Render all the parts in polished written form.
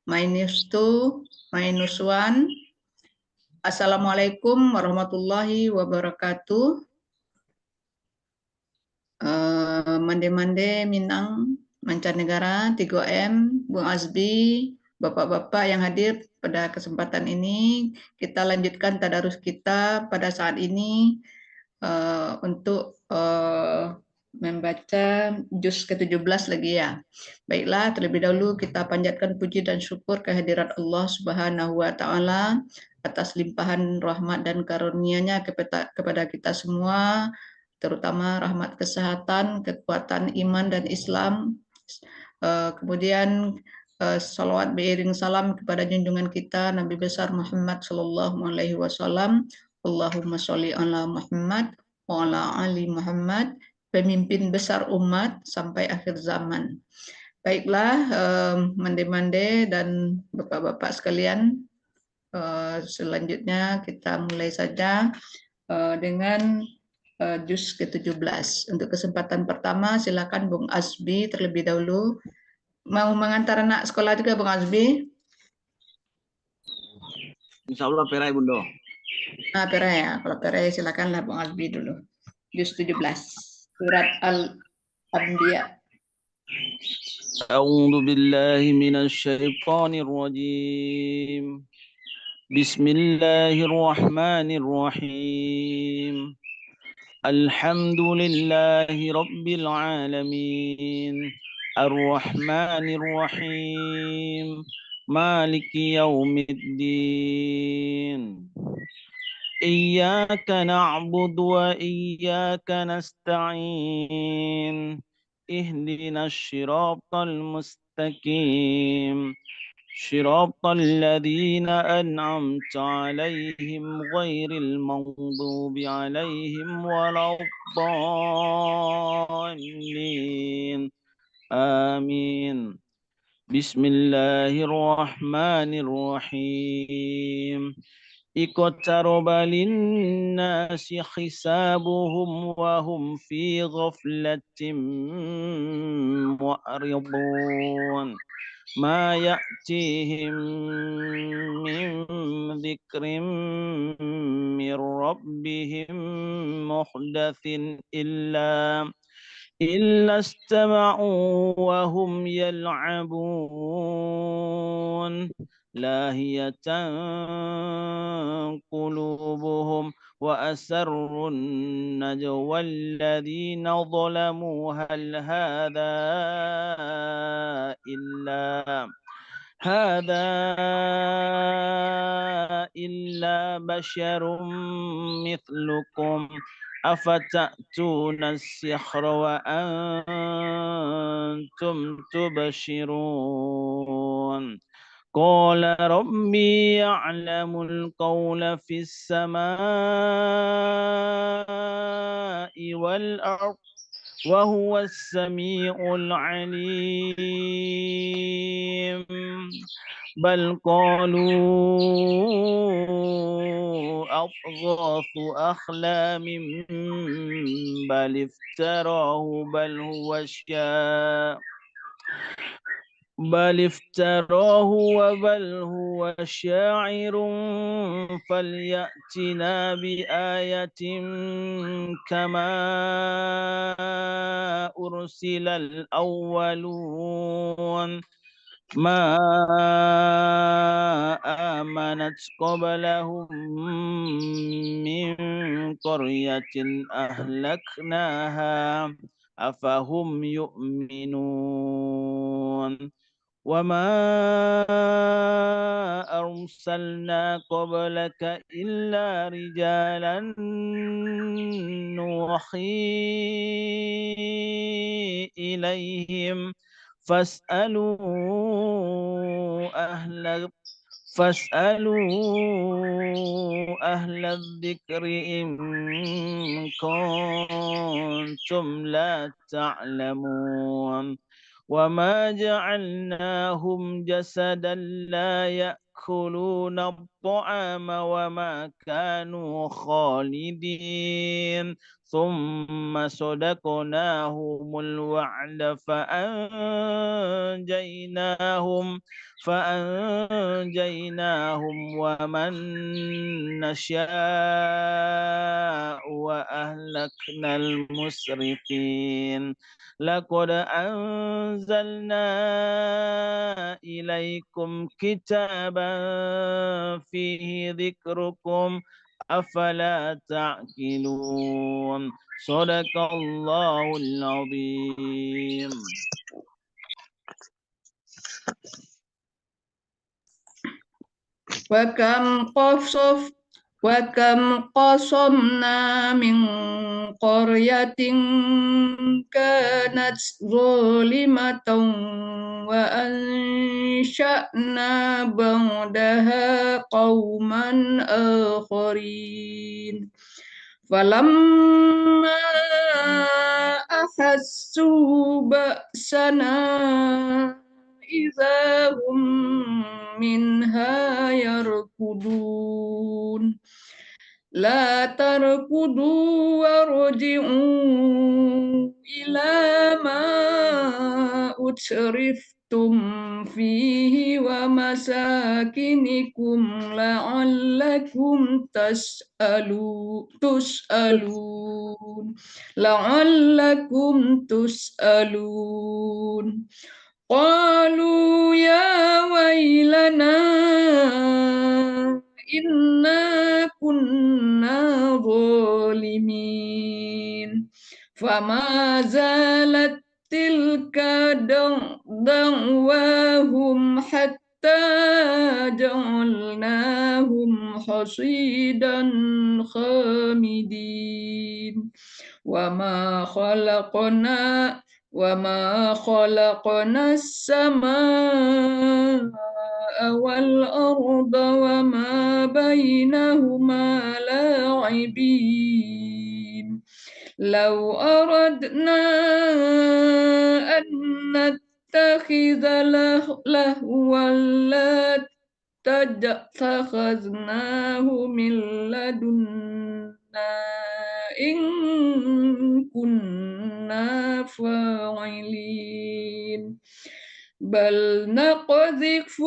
minus 2, minus 1. Assalamualaikum warahmatullahi wabarakatuh. Mande-mande Minang, mancanegara, 3M, Bung Azbi, Bapak-Bapak yang hadir pada kesempatan ini. Kita lanjutkan tadarus kita pada saat ini untuk membaca juz ke-17 lagi ya. Baiklah, terlebih dahulu kita panjatkan puji dan syukur kehadirat Allah Subhanahu wa taala atas limpahan rahmat dan karunia-Nya kepada kita semua, terutama rahmat kesehatan, kekuatan iman dan Islam. Kemudian salawat beriring salam kepada junjungan kita Nabi besar Muhammad sallallahu alaihi wasallam. Allahumma sholli ala Muhammad wa ala ali Muhammad, pemimpin besar umat sampai akhir zaman. Baiklah, mande-mande dan bapak-bapak sekalian, selanjutnya kita mulai saja dengan juz ke-17. Untuk kesempatan pertama, silakan Bung Azbi terlebih dahulu. Mau mengantar anak sekolah juga Bung Azbi? Insya Allah perai Bundo. Nah, Perai ya. Kalau Perai silakanlah Bung Azbi dulu. Juz 17. Surat Al-Anbiya. A'udzu billahi minasy syaithanir rajim. Bismillahirrahmanirrahim. Alhamdulillahi rabbil alamin. Ar-Rahmanir Rahim. Maliki yaumiddin. Iyyaka na'budu wa iyyaka nasta'in. اهدنا الصراط المستقيم صراط الذين أنعمت عليهم غير المغضوب عليهم ولا الضالين آمين. بسم الله الرحمن الرحيم. اقترب للناس حسابهم وهم في غفلة معرضون ما يأتيهم من ذكر من ربهم محدث إلا استمعوا وهم يلعبون لاهية قلوبهم وأسروا النجوى الذين ظلموا هل هذا إلا بشر مثلكم أفتأتون السحر وأنتم تبشرون قال ربي يعلم القول في السماء والأرض وهو السميع العليم بل قالوا أضغاث أحلام بل افتراه بل هو شاعر فليأتنا بآية كما أرسل الأولون ما آمنت قبلهم من قرية أهلكناها أفهم يؤمنون وما أرسلنا قبلك إلا رجالا نوحي إليهم فاسألوا أهل الذكر إن كنتم لا تعلمون وما جعلناهم جسدا لا يأكلون الطعام وما كانوا خالدين ثم صدقناهم الوعد فأنجيناهم ومن نشاء وأهلكنا المسرفين لقد أنزلنا إليكم كتابا فيه ذكركم أفلا تعقلون صدق الله العظيم. وكم قصمنا من قرية كانت ظالمة وأنشأنا بعدها قوما آخرين فلما أحسوا بأسنا إذا هم منها يركضون لا تركضوا وارجعوا إلى ما أترفتم فيه ومساكنكم لعلكم تسألون قالوا يا ويلنا إنا كنا ظالمين فما زالت تلك دعواهم حتى جعلناهم حصيدا خامدين وما خلقنا السماء والأرض وما بينهما لاعبين لو أردنا أن نتخذ لهوا لاتخذناه من لدنا إن كنا فاعلين بل نقذف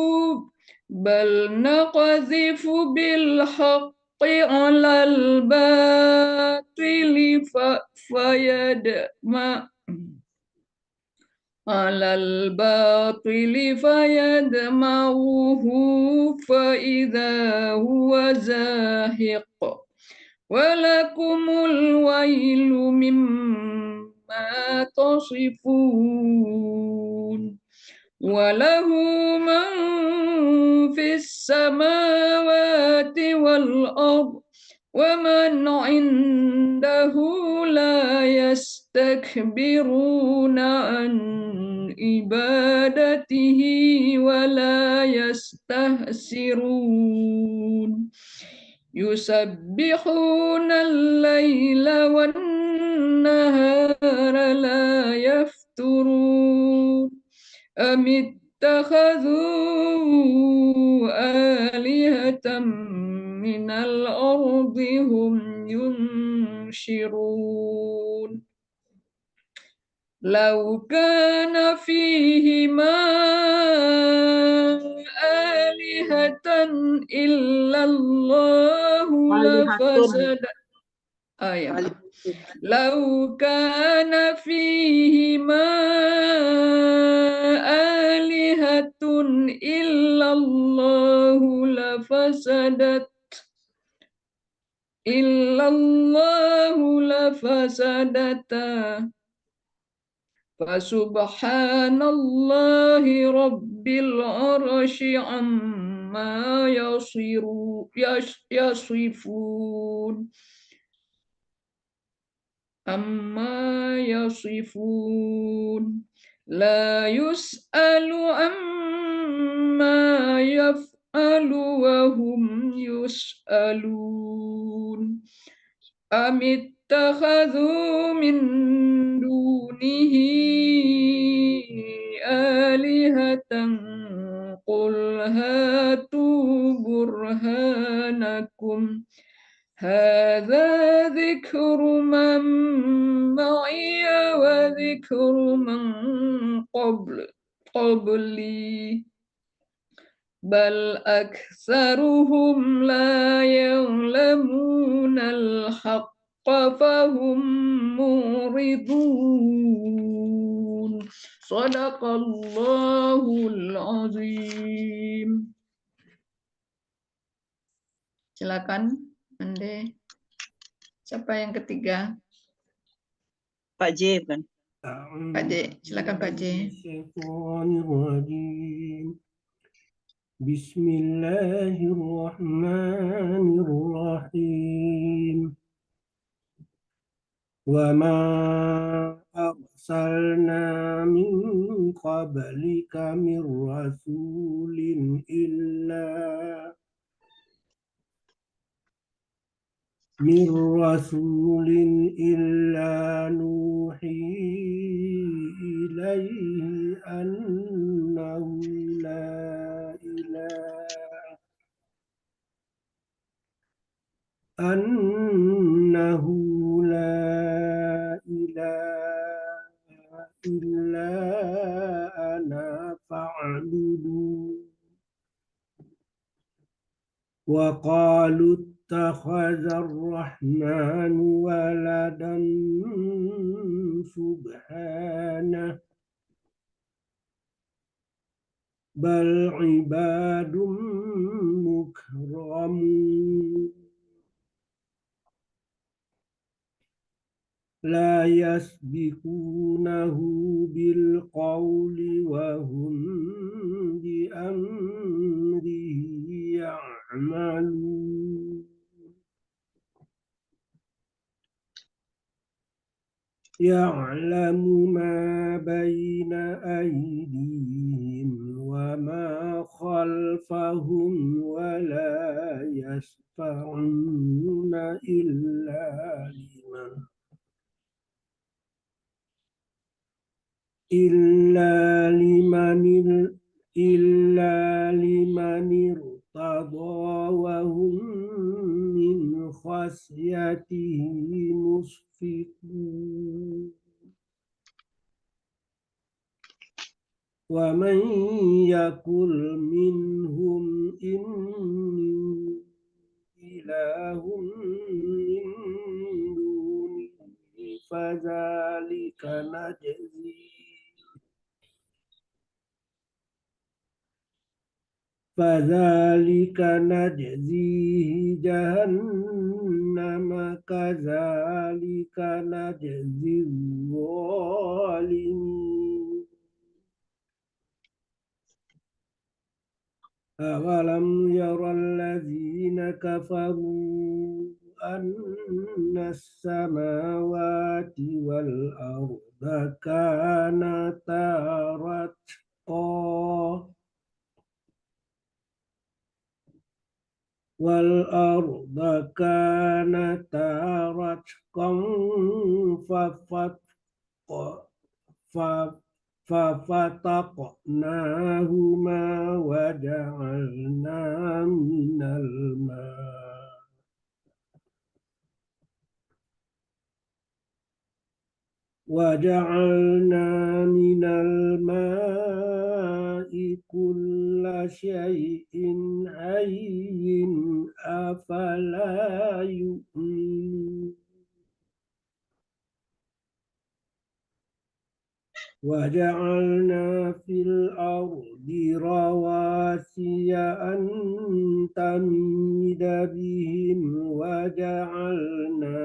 بالحق على الباطل فيدمغه فإذا هو زاهق ولكم الويل مما تصفون وله من في السماوات والأرض ومن عنده لا يستكبرون عن عبادته ولا يستحسرون يسبحون الليل والنهار لا يفترون أم اتخذوا آلهة من الأرض هم ينشرون لو كان فيهما آلهة إلا الله لو كان فيهما آلهة إلا الله لفسدتا فسبحان الله رب العرش عما يصفون لا يسأل عما يفعل وهم يسألون أم اتخذوا من دونه آلهة قل هاتوا برهانكم هذا ذكر من معي وذكر من قبلي بل أكثرهم لا يعلمون الحق فهم معرضون صدق الله العظيم. Silakan, Ande. Siapa yang ketiga? Pak J kan? Pak J, silakan Pak J. Bismillahirrahmanirrahim. Wa ma arsalna min qablika min rasulin illa nuhi ilaihi annahu la ilaha illa ana fa'budu wa qalu ittakhadha ar-rahmanu waladan subhanahu bal ibadun mukramun la yasbiqunahu bil qawli wa hum bi amrihi ya'malun ya'lamu ma bayna aydihim wa ma khalfahum wa la yashfa'una illa liman irtada wa hum min khasyatihi musfiqun wa man yakul minhum inni ilahum min dunihi fadzalika najzihi jahannama kadzalika najzi zalimin awalam yaral ladzina kafaru anna as-samawati wal arda kanata ratqa والأرض كانتا رتقا ففتقناهما وجعلنا من الماء كل شيء حي أفلا يؤمنون وجعلنا في الأرض رواسي أن تميد بهم وجعلنا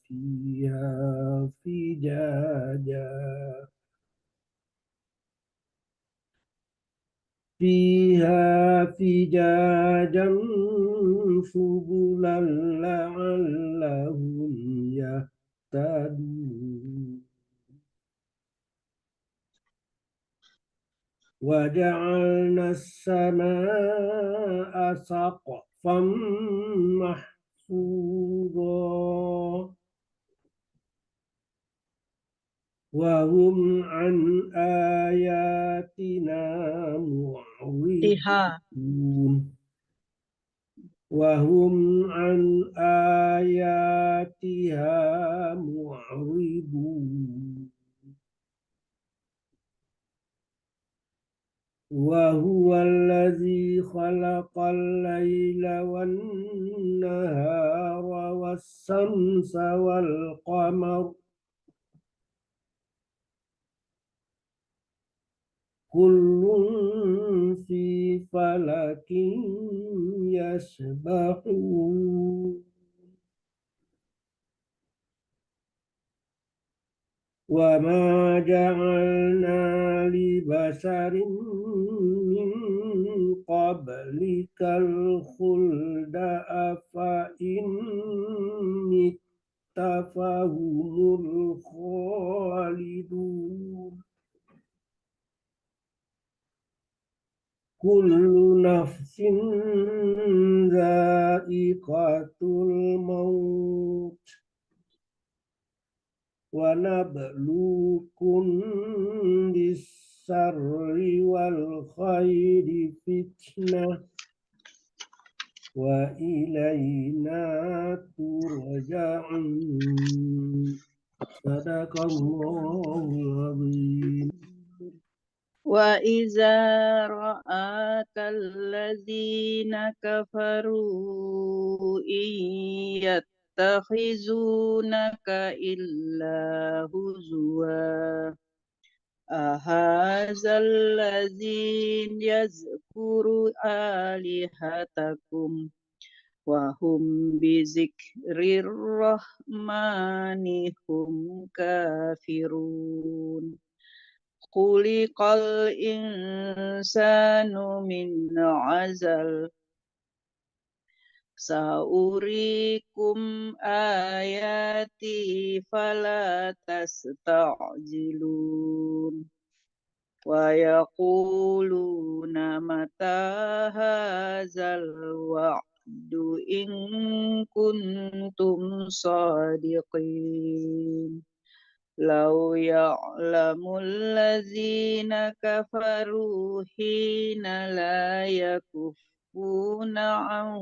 فيها فجاجا سبلا لعلهم يهتدون وجعلنا السماء سقفا محفوظا وهم عن آياتنا Tiha. معرضون وهم عن آياتها معرضون وهو الذي خلق الليل والنهار والشمس والقمر كل في فلك يسبحون وما جعلنا لبشر من قبلك الخلد أفإن مت فهم الخالدون كل نفس ذائقة الموت ونبلوكم بالشر والخير فتنة وإلينا ترجعون صدق الله العظيم وإذا رآك الذين كفروا إن يتخذونك إلا هزوا أهذا الذي يذكر آلهتكم وهم بذكر الرحمن هم كافرون خلق الإنسان من عجل سأريكم آياتي فلا تستعجلون ويقولون متى هذا الوعد إن كنتم صادقين لو يعلم الذين كفروا حين لا يكفون عن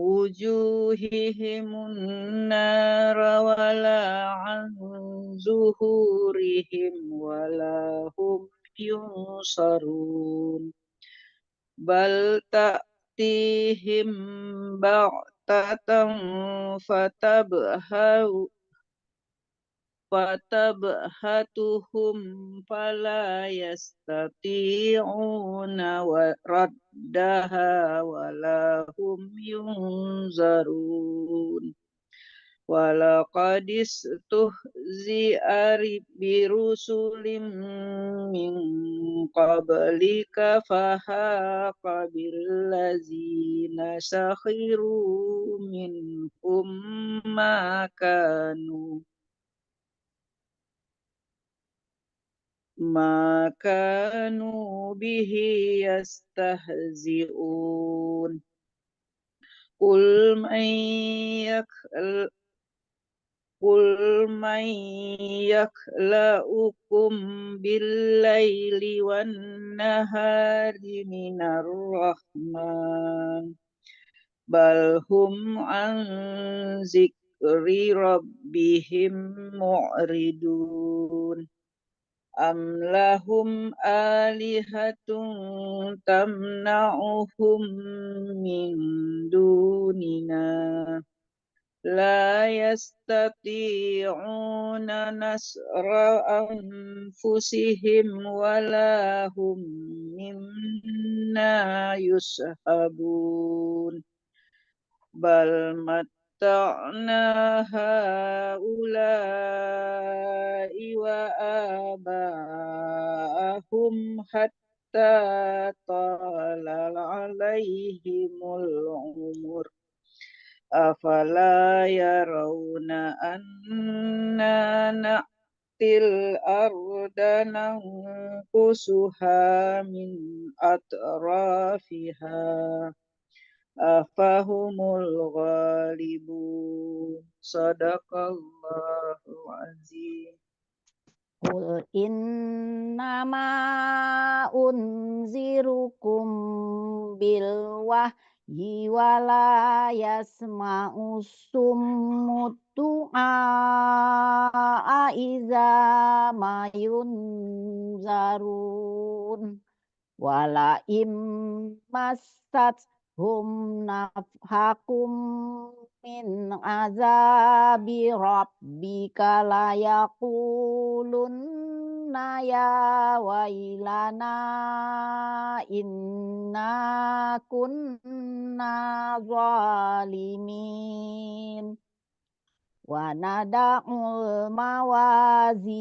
وجوههم النار ولا عن ظهورهم ولا هم ينصرون بل تأتيهم بغتة فتبهتهم فلا يستطيعون ردها ولا هم ينظرون ولقد استهزئ برسل من قبلك فحاق بالذين سخروا منهم ما كانوا به يستهزئون قل من يخلقكم بالليل والنهار من الرحمن بل هم عن ذكر ربهم معرضون أم لهم آلهة تمنعهم من دوننا لا يستطيعون نصر أنفسهم ولا هم منا يصحبون بل متعنا هؤلاء وآباءهم حتى طال عليهم العمر أفلا يرون أنا نأتي الأرض ننقصها من أطرافها afahumul ghalibun. Sadaqallahul azim. Qul innama unzirukum bil wahyi wala yasma'u summu du'a iza ma yunzarun wala immassat hum nafhakum min azabi rabbika la yaqulunna ya wailana inna kunna zalimin wa nada'ul mawazinal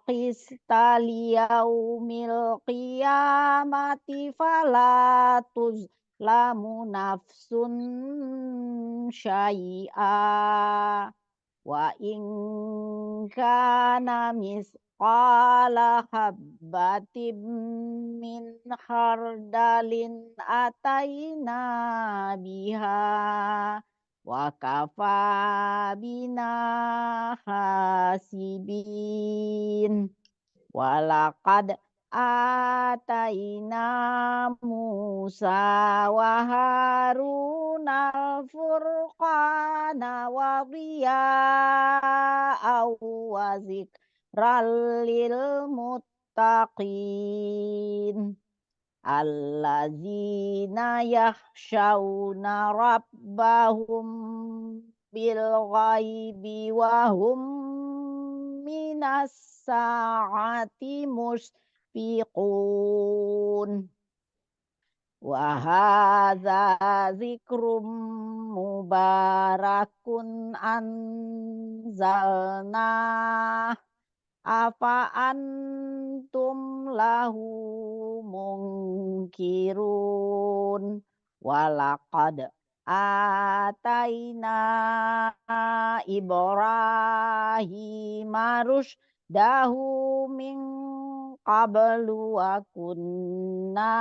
qista liyaumil qiyamati fala tuzlamu nafsun syai'a wa in kana misqala habbatin min khardalin ataina biha wa kafa bina hasibin walaqad ataina Musa wa Haruna al-furqana wa dhiya'aw wa zikral lil muttaqin allazina yakhshawna rabbahum bil ghaibi wa hum minas sa'ati mushfiqun wa hadza zikrum mubarakun anzalna apa antum lahu munkirun walaqad ataina Ibrahim rusydahu min qablu wa kunna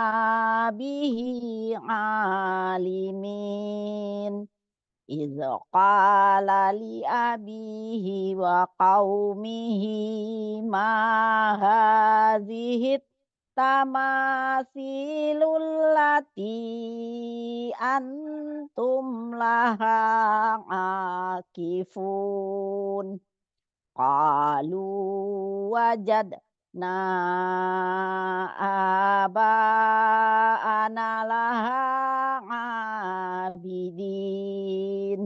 bihi alimin إذ قال لأبيه وقومه ما هذه التماثيل التي أنتم لها عاكفون قالوا وجدنا آباءنا لها عابدين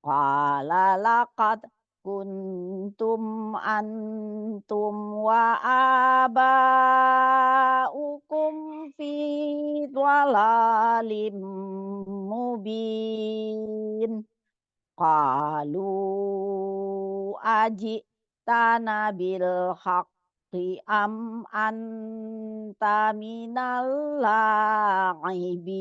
قال لقد kuntum antum wa aba'ukum fi dhalalim mubin qalu ajitana bil haqqi am anta minal la'ibin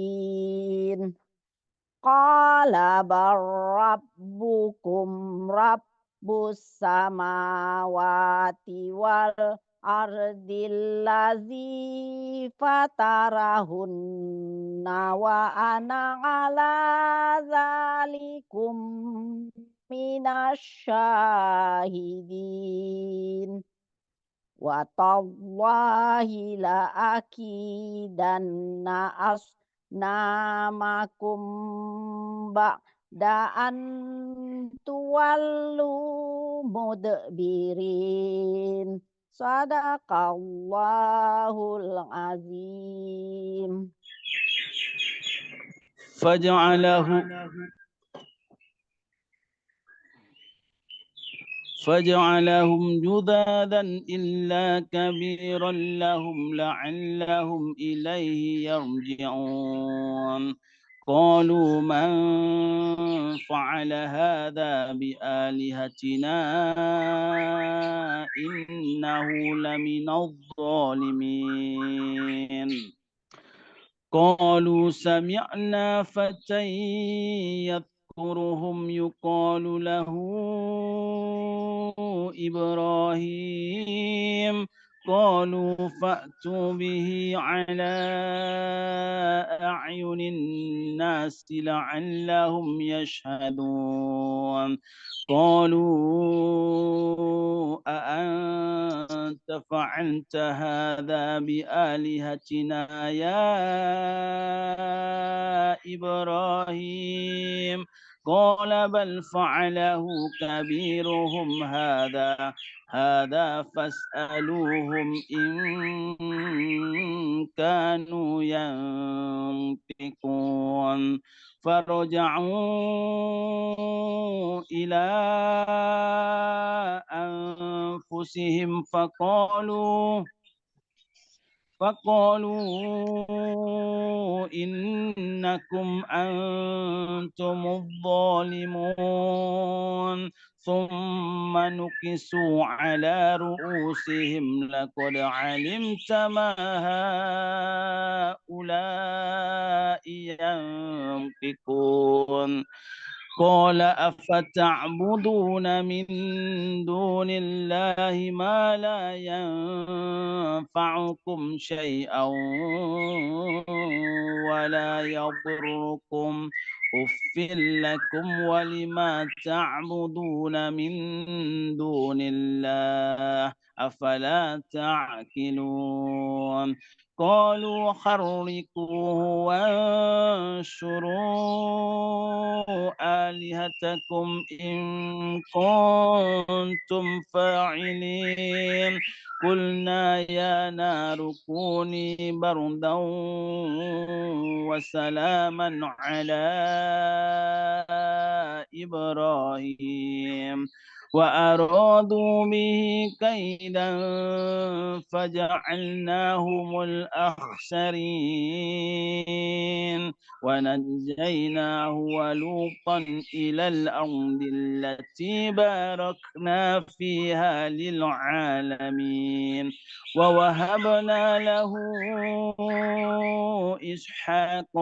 qala bar rabbukum rabbus samawati wal ardil ladzi fatarahunna wa ana ala zalikum minasyahidin wa tallahi la akidanna asnamakum ba'da an tuwallu mudbirin sadaqallahul azim فجعلهم جذاذا إلا كبيرا لهم لعلهم إليه يرجعون قالوا من فعل هذا بآلهتنا إنه لمن الظالمين قالوا سمعنا فتى يذكرهم يقال له إبراهيم قالوا فأتوا به على أعين الناس لعلهم يشهدون قالوا أأنت فعلت هذا بآلهتنا يا إبراهيم قال بل فعله كبيرهم هذا فاسألوهم إن كانوا ينطقون فرجعوا إلى أنفسهم فقالوا إنكم أنتم الظالمون ثم نكسوا على رؤوسهم لقد علمت ما هؤلاء ينطقون قال أفتعبدون من دون الله ما لا ينفعكم شيئا ولا يضركم أف لكم ولما تعبدون من دون الله أفلا تعقلون قالوا حرقوه وانشروا آلهتكم إن كنتم فاعلين قلنا يا نار كوني بردا وسلاما على إبراهيم وأرادوا به كيدا فجعلناهم الأخسرين ونجيناه ولوطا إلى الأرض التي باركنا فيها للعالمين ووهبنا له إسحاق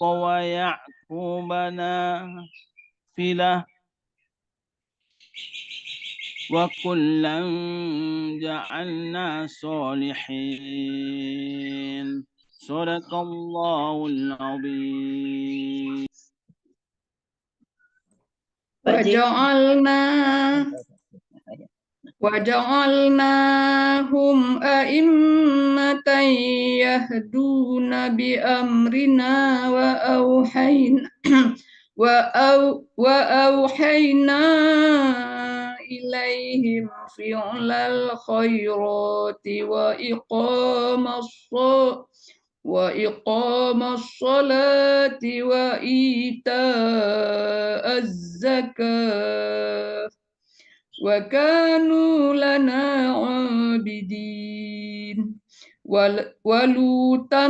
ويعقوب نافلة وكلا جعلنا صالحين صدق الله العظيم وجعلناهم أئمة يهدون بأمرنا وأوحينا إليهم فعل الخيرات وإقام الصلاة وإيتاء الزكاة وكانوا لنا عابدين ولوطا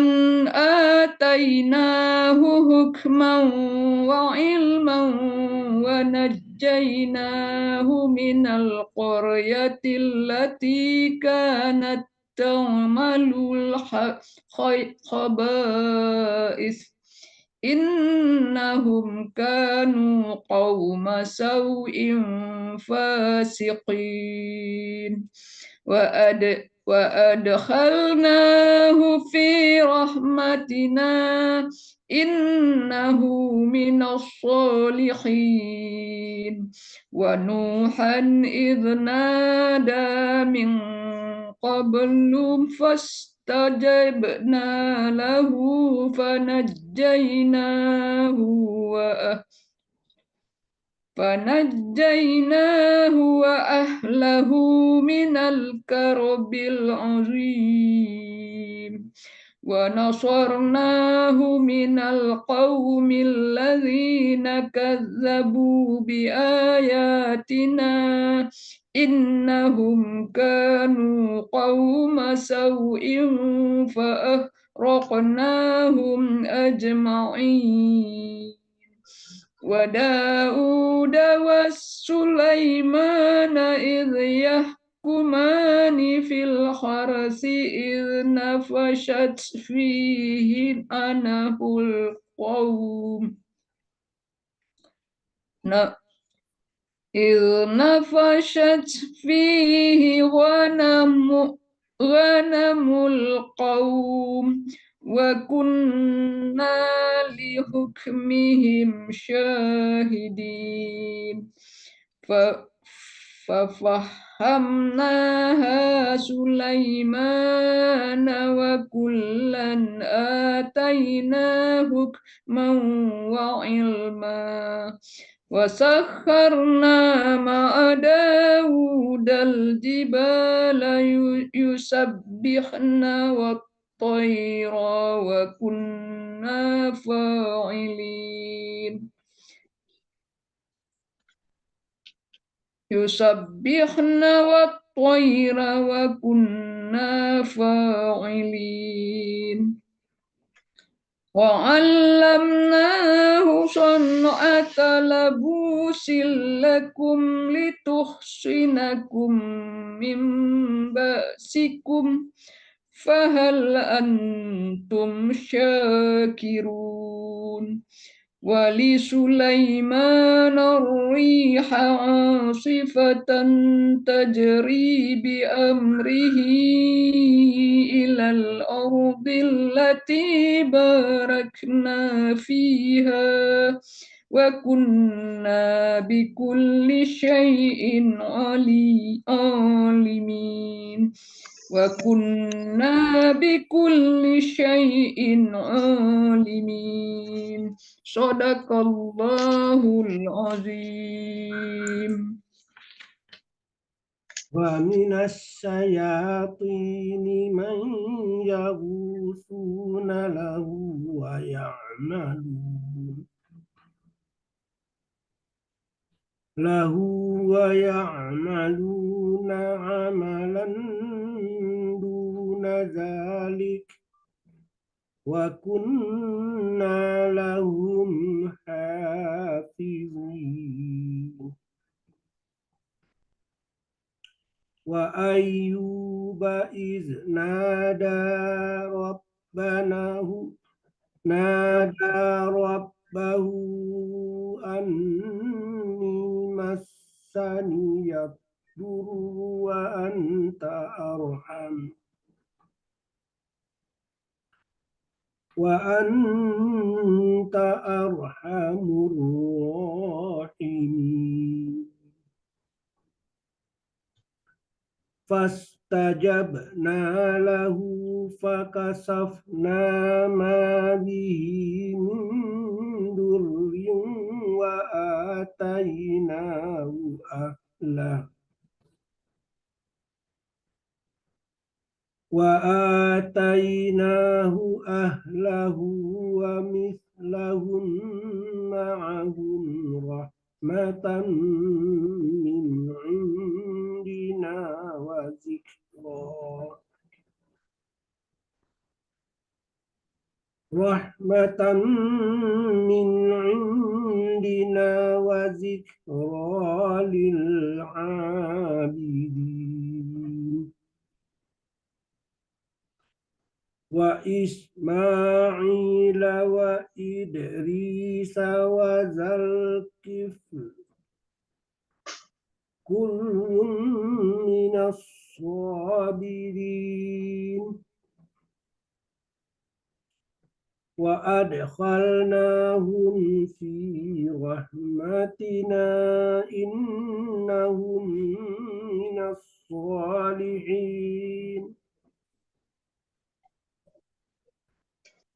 آتيناه حكما وعلما ونجيناه من القرية التي كانت تعمل الخبائث إنهم كانوا قوم سوء فاسقين وأدخلناه في رحمتنا إنه من الصالحين ونوحا إذ نادى من قبل فاستجبنا له فنجيناه وأهله من الكرب العظيم ونصرناه من القوم الذين كذبوا بآياتنا إنهم كانوا قوم سوء فأغرقناهم أجمعين وداود وسليمان إذ يحكمان في الحرث إذ نفشت فيه أنه القوم إذ نفشت فيه غنم القوم وكنا لحكمهم شاهدين ففهمناها سليمان وكلا آتينا حكما وعلما وسخرنا مع داود الجبال يسبحن والطير وكنا فاعلين يسبحن والطير وكنا فاعلين وعلمناه صنعة لبوس لكم لتحصنكم من بأسكم فهل أنتم شاكرون ولسليمان الريح عاصفة تجري بأمره إلى الأرض التي باركنا فيها وكنا بكل شيء عالمين وكنا بكل شيء عالمين صدق الله العظيم ومن الشياطين من يغوصون له ويعملون عملا دون ذلك وكنا لهم حافظين وأيوب إذ نادى ربه أني مسني الضر وأنت أرحم الراحمين فاستجبنا له فكشفنا ما به من ضر وآتيناه أهله ومثلهم معهم رحمة من عندنا وذكرى للعابدين وإسماعيل وإدريس وذا الكفل كل من الصابرين وأدخلناهم في رحمتنا إنهم من الصالحين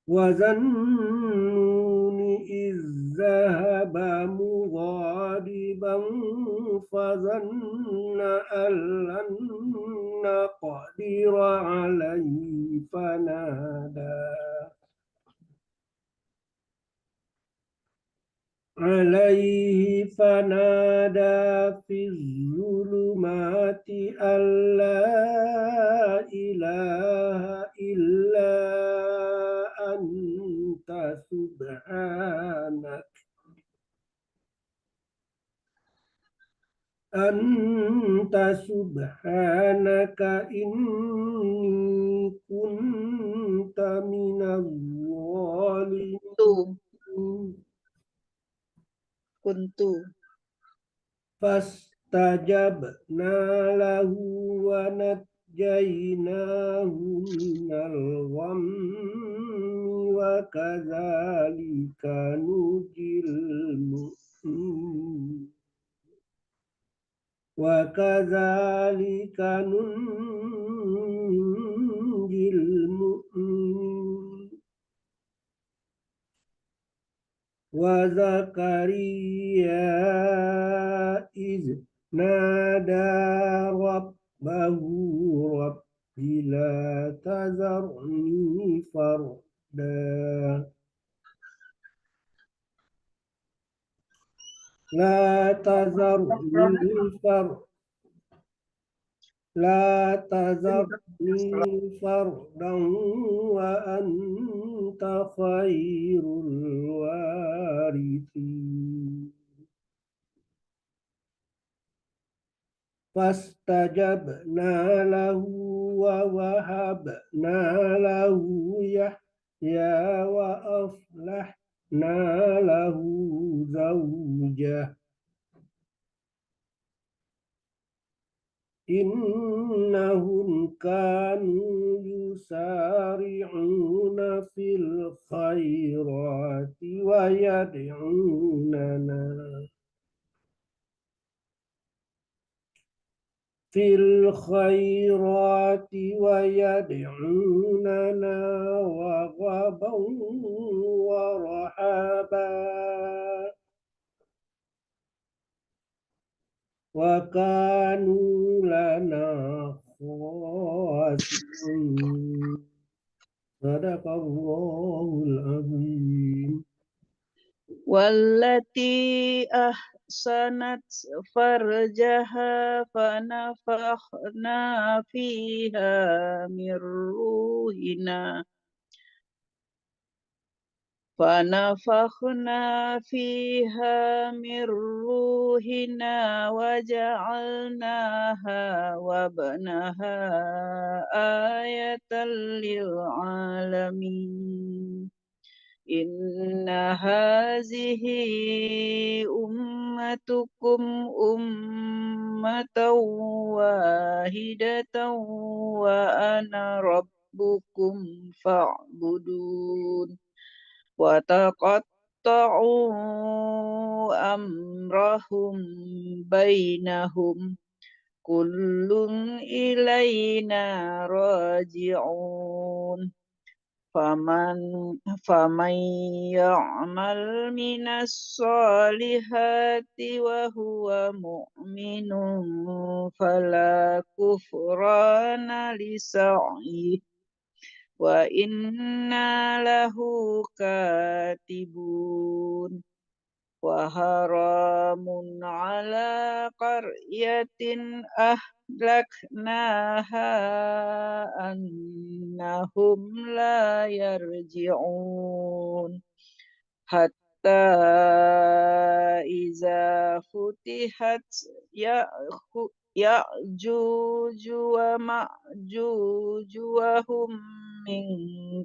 وذا النون إذ ذهب مغاضبا فظن أن لن نقدر عليه فنادى في الظلمات أن لا إله إلا أنت Anta subhanaka inni kunta minaz zalimin. Kuntu. Fastajabna lahu wa najjaynahu minal ghammi wa kadzalika nujil mu'minin. Wa kadzalika nunjil mu'minin. Wa Zakaria iz nada rabbahu rabbi la tazarni farda la tazarni fardan wa anta khairul warithin. Fastajabna lahu wa wahabna lahu Yahya wa aslahna lahu zawjah. Innahum kanu yusari'una fil khairati wa yad'unana raghaban wa rahaban wa kanu lana khashi'in. Sadaqallahul azim. Wallati ahsanat farjaha fanafakhna fiha min ruhina waja'alnaha wabnaha ayatan lil alamin. Inna hazihi ummatukum ummatan wahidatan wa ana rabbukum fa'budun. Wa taqatta'u amrahum bainahum kullun ilayna raji'un. Faman ya'mal minas solihati wa huwa mu'minun fala kufrana li sa'yi wa inna lahu katibun. Wa haramun ala qaryatin ahlaknaha annahum la yarji'un. Hatta iza futihat Ya'juj wa Ma'juj wa hum min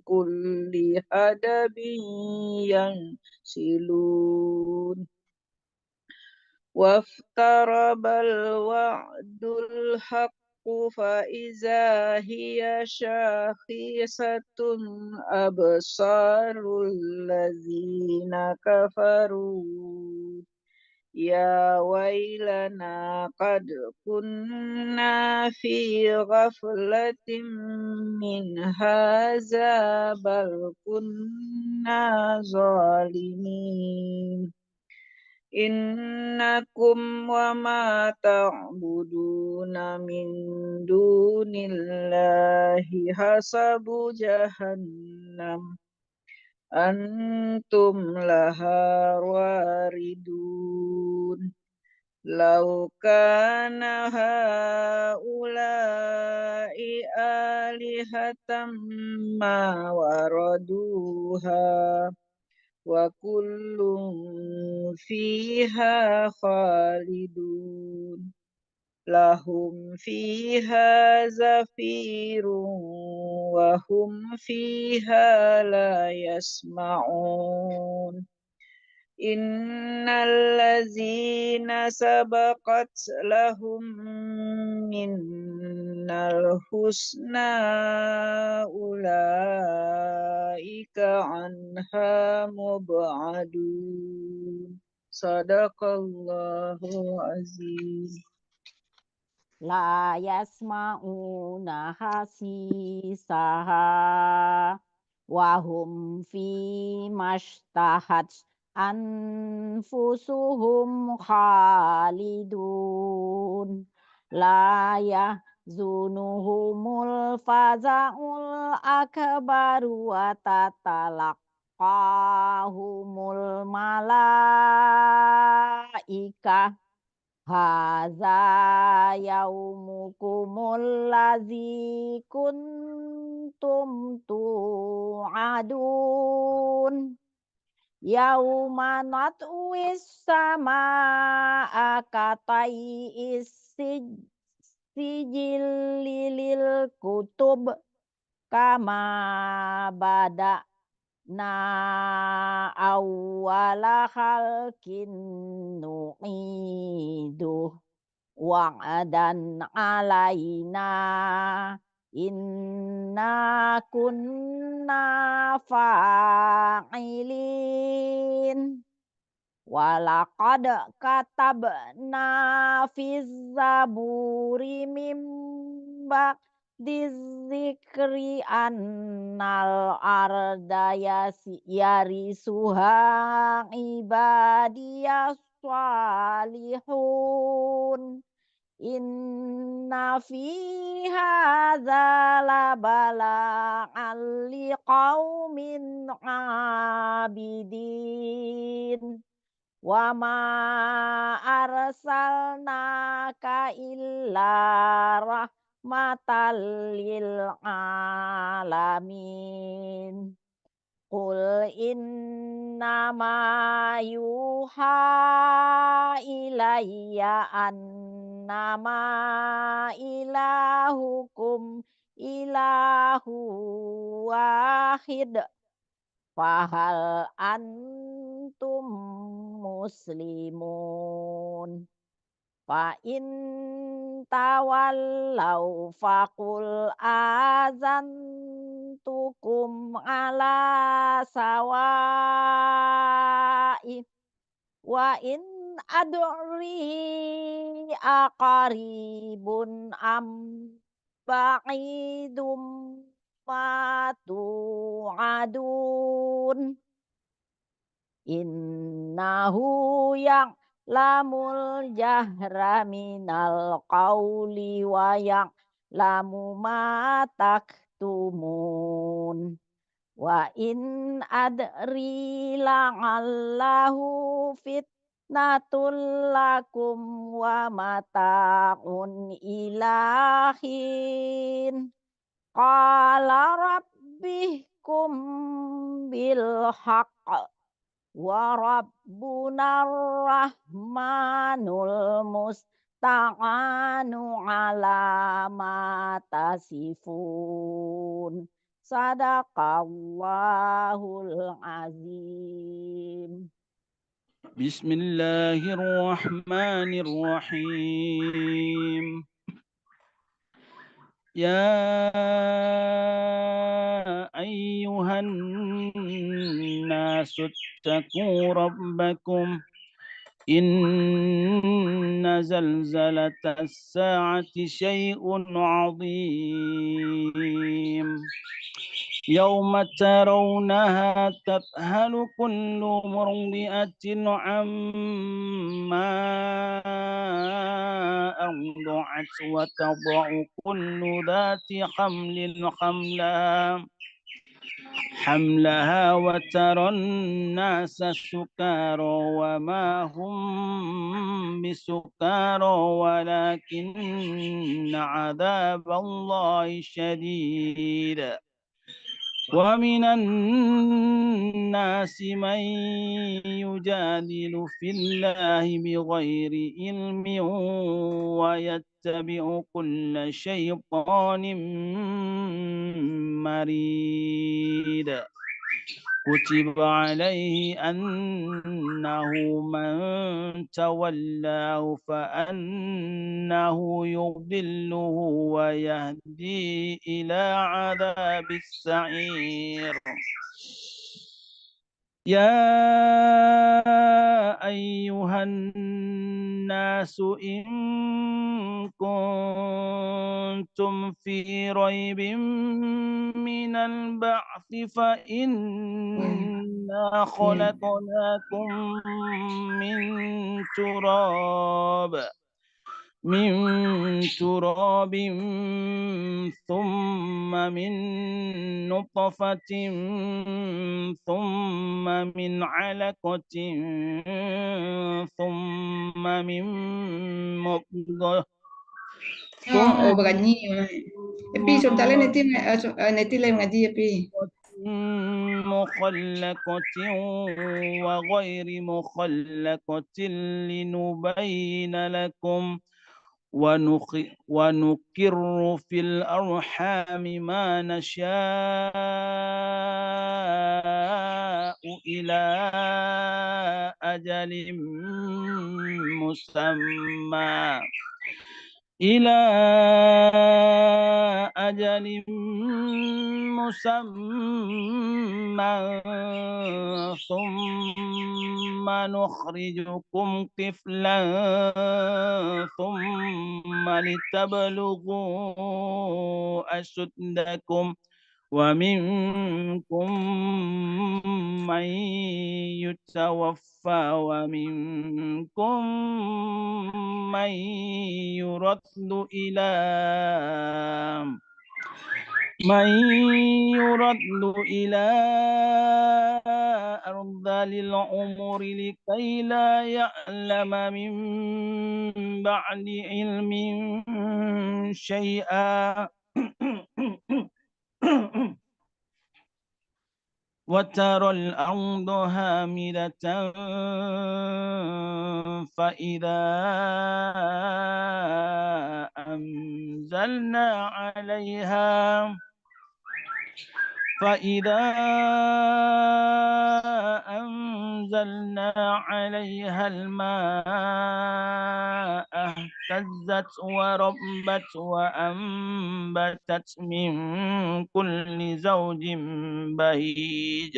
kulli hadabin yansilun. Waftarabal wa'dul haqqu fa iza hiya syakhisatun absarul ladzina kafaru. Ya wailana qad kunna fi ghaflatin min hadza bal kunna zalimin. Innakum wa ma ta'buduna min dunillahi hasabu jahannam antum laha waridun. Lau kana haula'i alihatam ma waraduha wa kullun fiha khalidun. lahum fiha zafirun wa hum fiha la yasma'un. Innal ladzina sabaqat lahum minnal husna ulaika anha mub'adun. Sadaqallahu azim. La yasma'una hasisaha wa hum fi mashtahat anfusuhum khalidun. La yahzunuhumul faza'ul akbaru wa tatalaqahumul malaikah. Hadza yaumukumul ladzi kuntum tu'adun. Yauma natwis samaa katayis sijil lil kutub kama bada'na awwala khalqin nu'iduh wa'adan alaina inna kunna fa'ilin. Walaqad katabna fiz zaburi mim ba'dizikri annal arda yarisuha ibadiyas salihun. Inna fi hadza labala'an liqaumin abidin. Wa ma arsalnaka illa rahmatan lil alamin. Qul innama yuha ilayya annama ilahukum ilahu wahid. Fahal antum muslimun. Fa in tawallau faqul azantukum ala sawa'i wa in adri aqaribun am ba'idum ma tu'adun. Innahu ya'lamul jahra minal qawli wa ya'lamu ma taktumun. Wa in adri la'allahu fitnatul lakum wa mata'un ilahin. Qala rabbihkum bil haqq wa rabbunar rahmanul musta'anu ala ma tasifun. Sadaqallahul azim. Bismillahirrahmanirrahim. Ya ayyuhan nasu ittaqu rabbakum inna zalzalatas sa'ati syai'un 'azim. Yawma tarawnaha tadhalu kullu murdi'atin 'amma arda'at wa tada'u kullu dhati hamlin hamlaha wa taran nasa sukara wa ma hum bisukara walakinna 'adzaballahi syadid. Wa minan nasi man yujadilu fillahi bighairi ilmin wa ويتبع كل شيطان مريد كتب عليه أنه من تولاه فأنه يضله ويهدي إلى عذاب السعير. يا أيها الناس إن كنتم في ريب من البعث فإنا خلقناكم من تراب ثم من نطفة ثم من علقة ثم من مضغة Berani. Tapi sebentar nanti lain ngaji tapi. مخلقة وغير مخلقة لنبين لكم ونقر في الأرحام ما نشاء إلى أجل مسمى ثم نخرجكم طفلا ثم لتبلغوا أشدكم ومنكم من يتوفى ومنكم من يرد إلى أرذل العمر لكي لا يعلم من بعد علم شيئا وترى الأرض هامدة فإذا أنزلنا عليها الماء اهتزت وربت وأنبتت من كل زوج بهيج.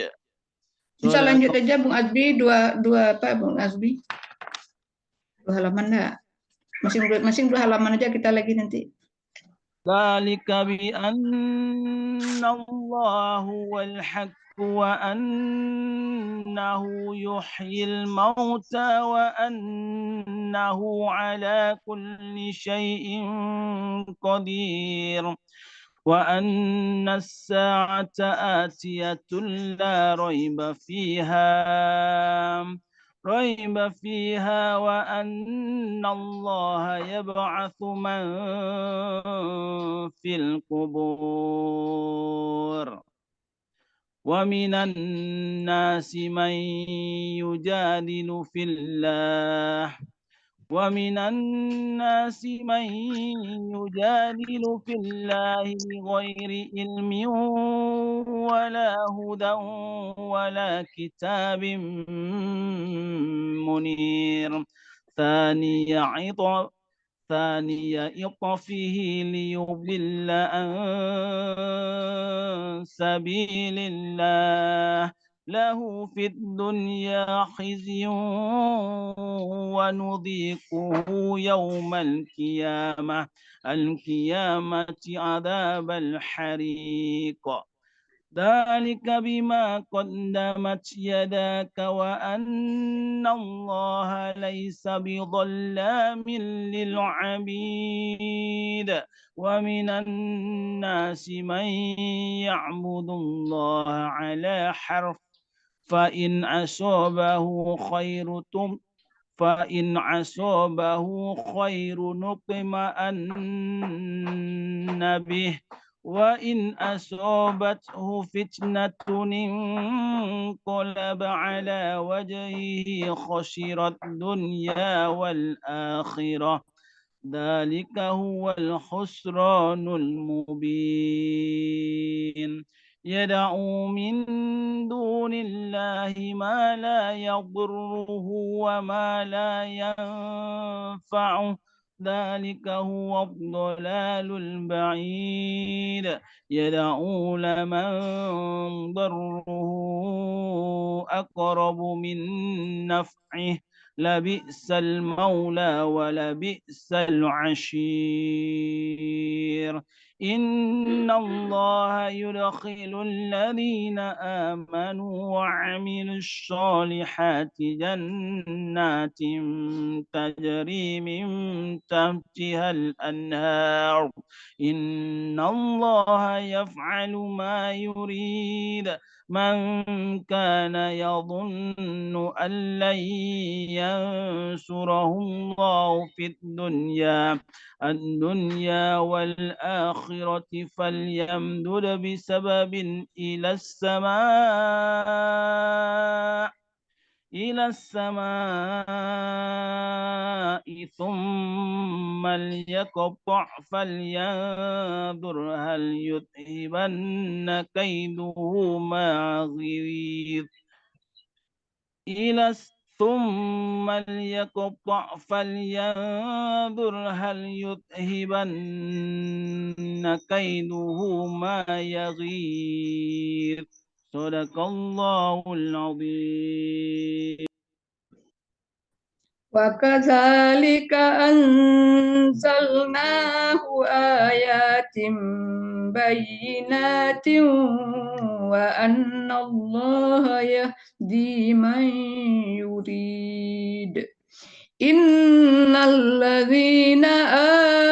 Bisa lanjut aja Bung Azbi, dua apa Bung Azbi? 2 halaman enggak? Masing 2 halaman aja kita lagi nanti. ذلك بأن الله هو الحق وأنه يحيي الموتى وأنه على كل شيء قدير وأن الساعة آتية لا ريب فيها وأن الله يبعث من في القبور ومن الناس من يجادل في الله بغير علم ولا هدى ولا كتاب منير ثاني عطفه ليضل عن سبيل الله له في الدنيا خزي ونذيقه يوم القيامة عذاب الحريق ذلك بما قدمت يداك وأن الله ليس بظلام للعبيد ومن الناس من يعبد الله على حرف فإن أصابه خير اطمأن به وإن أصابته فتنة انقلب على وجهه خسر الدنيا والآخرة ذلك هو الخسران المبين يدعو من دون الله ما لا يضره وما لا ينفعه ذلك هو الضلال البعيد يدعو لمن ضره أقرب من نفعه لبئس المولى ولبئس العشير إن الله يدخل الذين آمنوا وعملوا الصالحات جنات تجري من تحتها الأنهار إن الله يفعل ما يريد من كان يظن أن لن ينصره الله في الدنيا والآخرة فليمدد بسبب إلى السماء ثم ليقطع فلينظر هل يذهبن كيده ما غيظ ثم ليقطع فلينظر هل يذهبن كيده ما يغيظ صدق الله العظيم وكذلك أنزلناه آيات بينات وأن الله يهدي من يريد إن الذين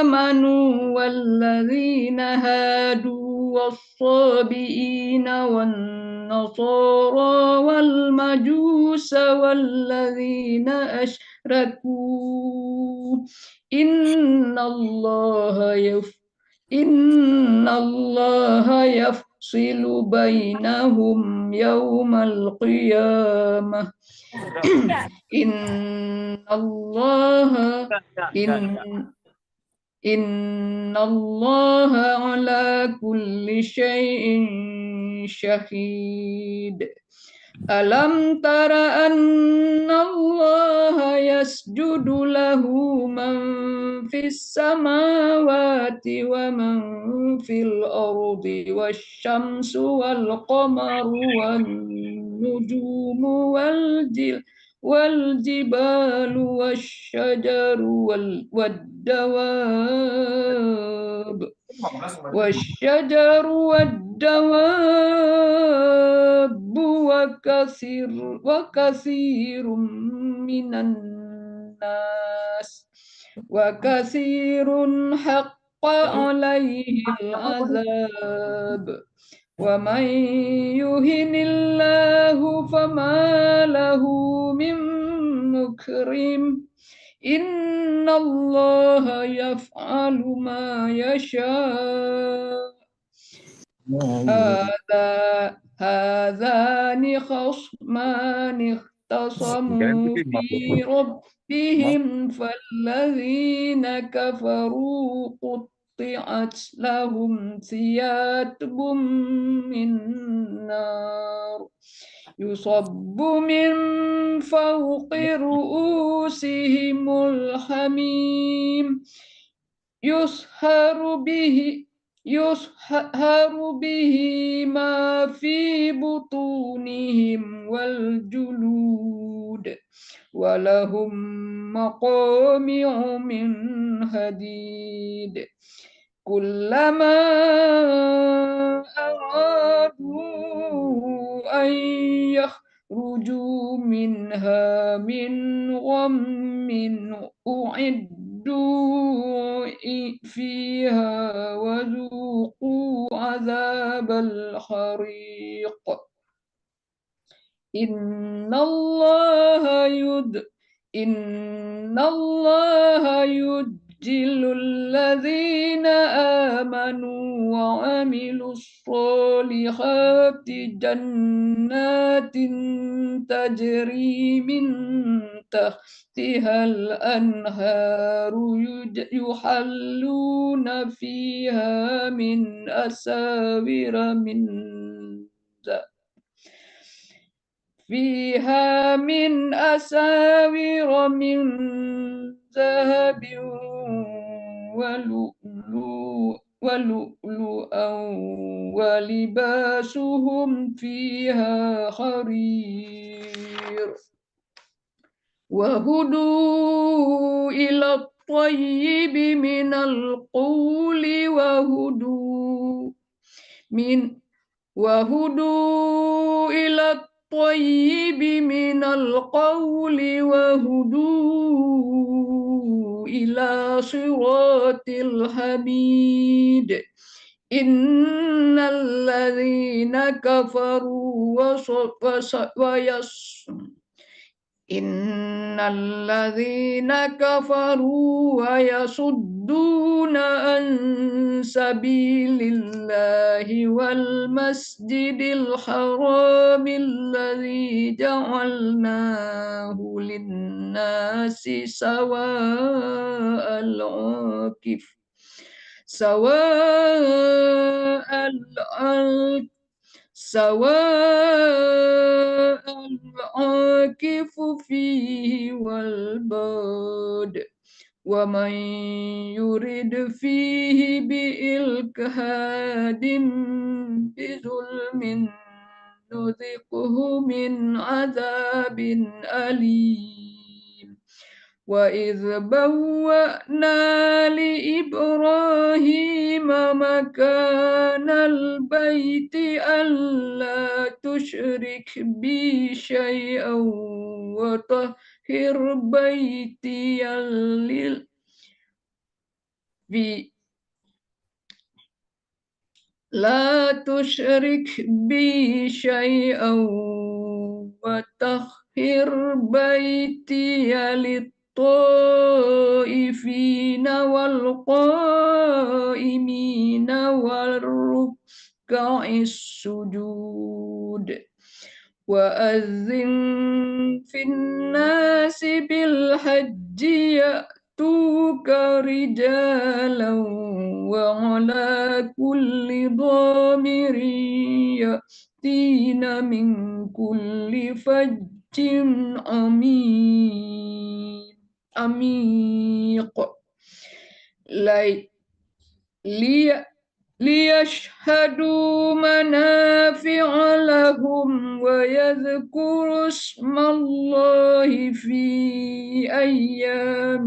آمنوا والذين هادوا والصابئين والنصارى والمجوس والذين أشركوا إن الله يفصل بينهم يوم القيامة إن الله على كل شيء شهيد ألم تر أن الله يسجد له من في السماوات ومن في الأرض والشمس والقمر والنجوم والجبال والشجر والدواب وكثير من الناس وكثير حق عليه العذاب ومن يهن الله فما له من مكرم إن الله يفعل ما يشاء هذان خصمان اختصموا في ربهم فالذين كفروا قطعت لهم ثياب من نار يصب من فوق رؤوسهم الحميم يصهر به ما في بطونهم والجلود ولهم مقامع من حديد كلما أرادوا أن يخرجوا منها من غم أعدوا فيها وذوقوا عذاب الحريق إن الله يدخل الذين آمنوا وعملوا الصالحات جنات تجري من تحتها الأنهار يحلون فيها من أساور من من ذهب ولؤلؤا ولباسهم فيها حرير وهدوا إلى الطيب من القول وهدوا إلى الطيب من القول وهدوا إلى صراط الحميد إن الذين كفروا ويصدون عن سبيل الله والمسجد الحرام الذي جعلناه للناس سواء العاكف فيه والباد ومن يرد فيه بإلحاد بظلم نذقه من عذاب أليم وإذ بوأنا لإبراهيم مكان البيت ألا تشرك بي شيئا وطهر بيتي لا تشرك بي شيئا وطهر بيتي للطائفين والقائمين والركع السجود وأذن في الناس بالحج يأتوك رجالا وعلى كل ضامر يأتين من كل فج عميق ليشهدوا منافع لهم ويذكروا اسم الله في أيام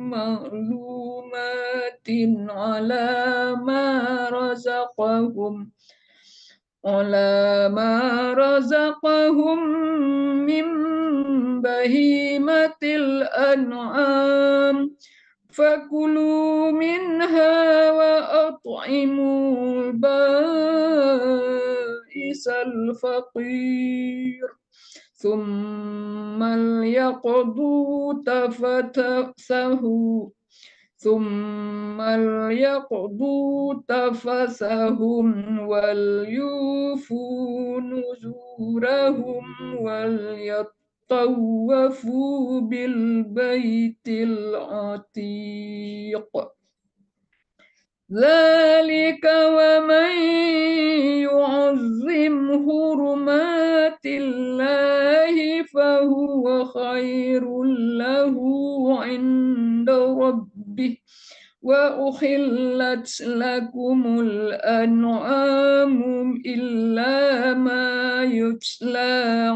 معلومات على ما رزقهم من بهيمة الأنعام فكلوا منها وأطعموا البائس الفقير ثم ليقضوا تفثهم وليوفوا نذورهم وليطوفوا بالبيت العتيق ذلك ومن يعظم حرمات الله فهو خير له عند ربه وأحلت لكم الأنعام إلا ما يتلى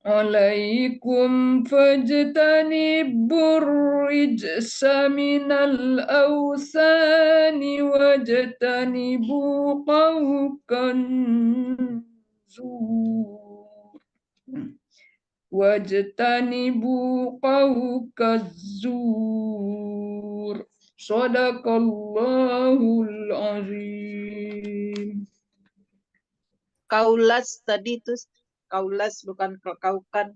عليكم فاجتنبوا الرجس من الأوثان واجتنبوا قول الزور Sadaqallahul azim. Kaulas tadi itu kaulas bukan kaukan.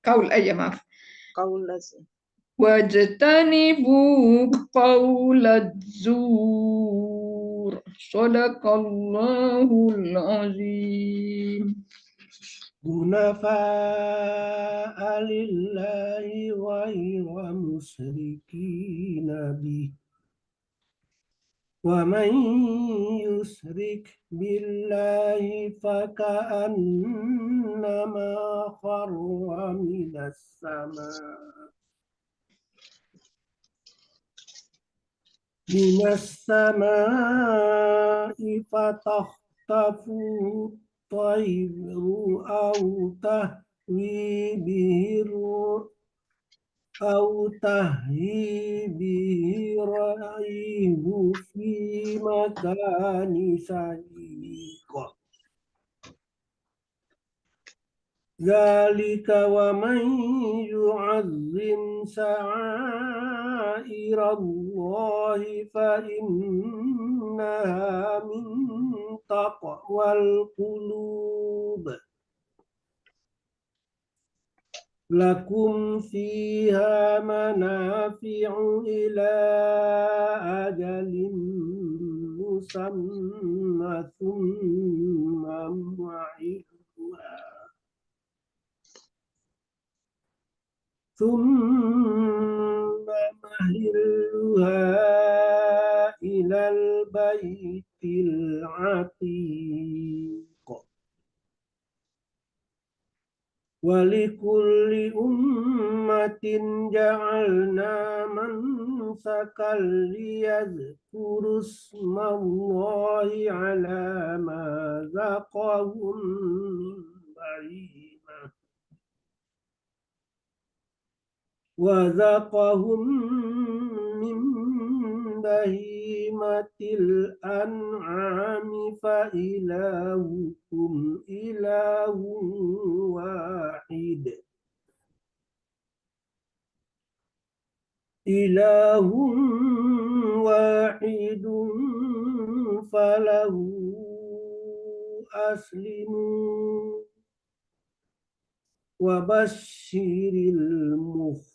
Kaul aja maaf. Kaulas. Wajtanibu qaulaz zur. syukur. Shadaqallahul azim. Hunafa'a lillahi ghayra musyrikina bih. Wa man yusrik billahi faka'annama kharra minas samaa'i fatakhtafu tayru au tahwi bihi raihu fi makani sahiq. Zalika wa man yu'azzim sha'airallahi fa innaha min taqwal qulub. Lakum fiha manafi'u ila ajalin musamma thumma mahilluha ilal baitil atiq. Walikulli ummatin ja'alna mansakan liyadhkuru ismallahi ala ma razaqahum min bahimah bahimatil an'ami fa ilahukum ilahun wahid. Ilahun wahidun falahu aslimu wa basyiril mukhbitin.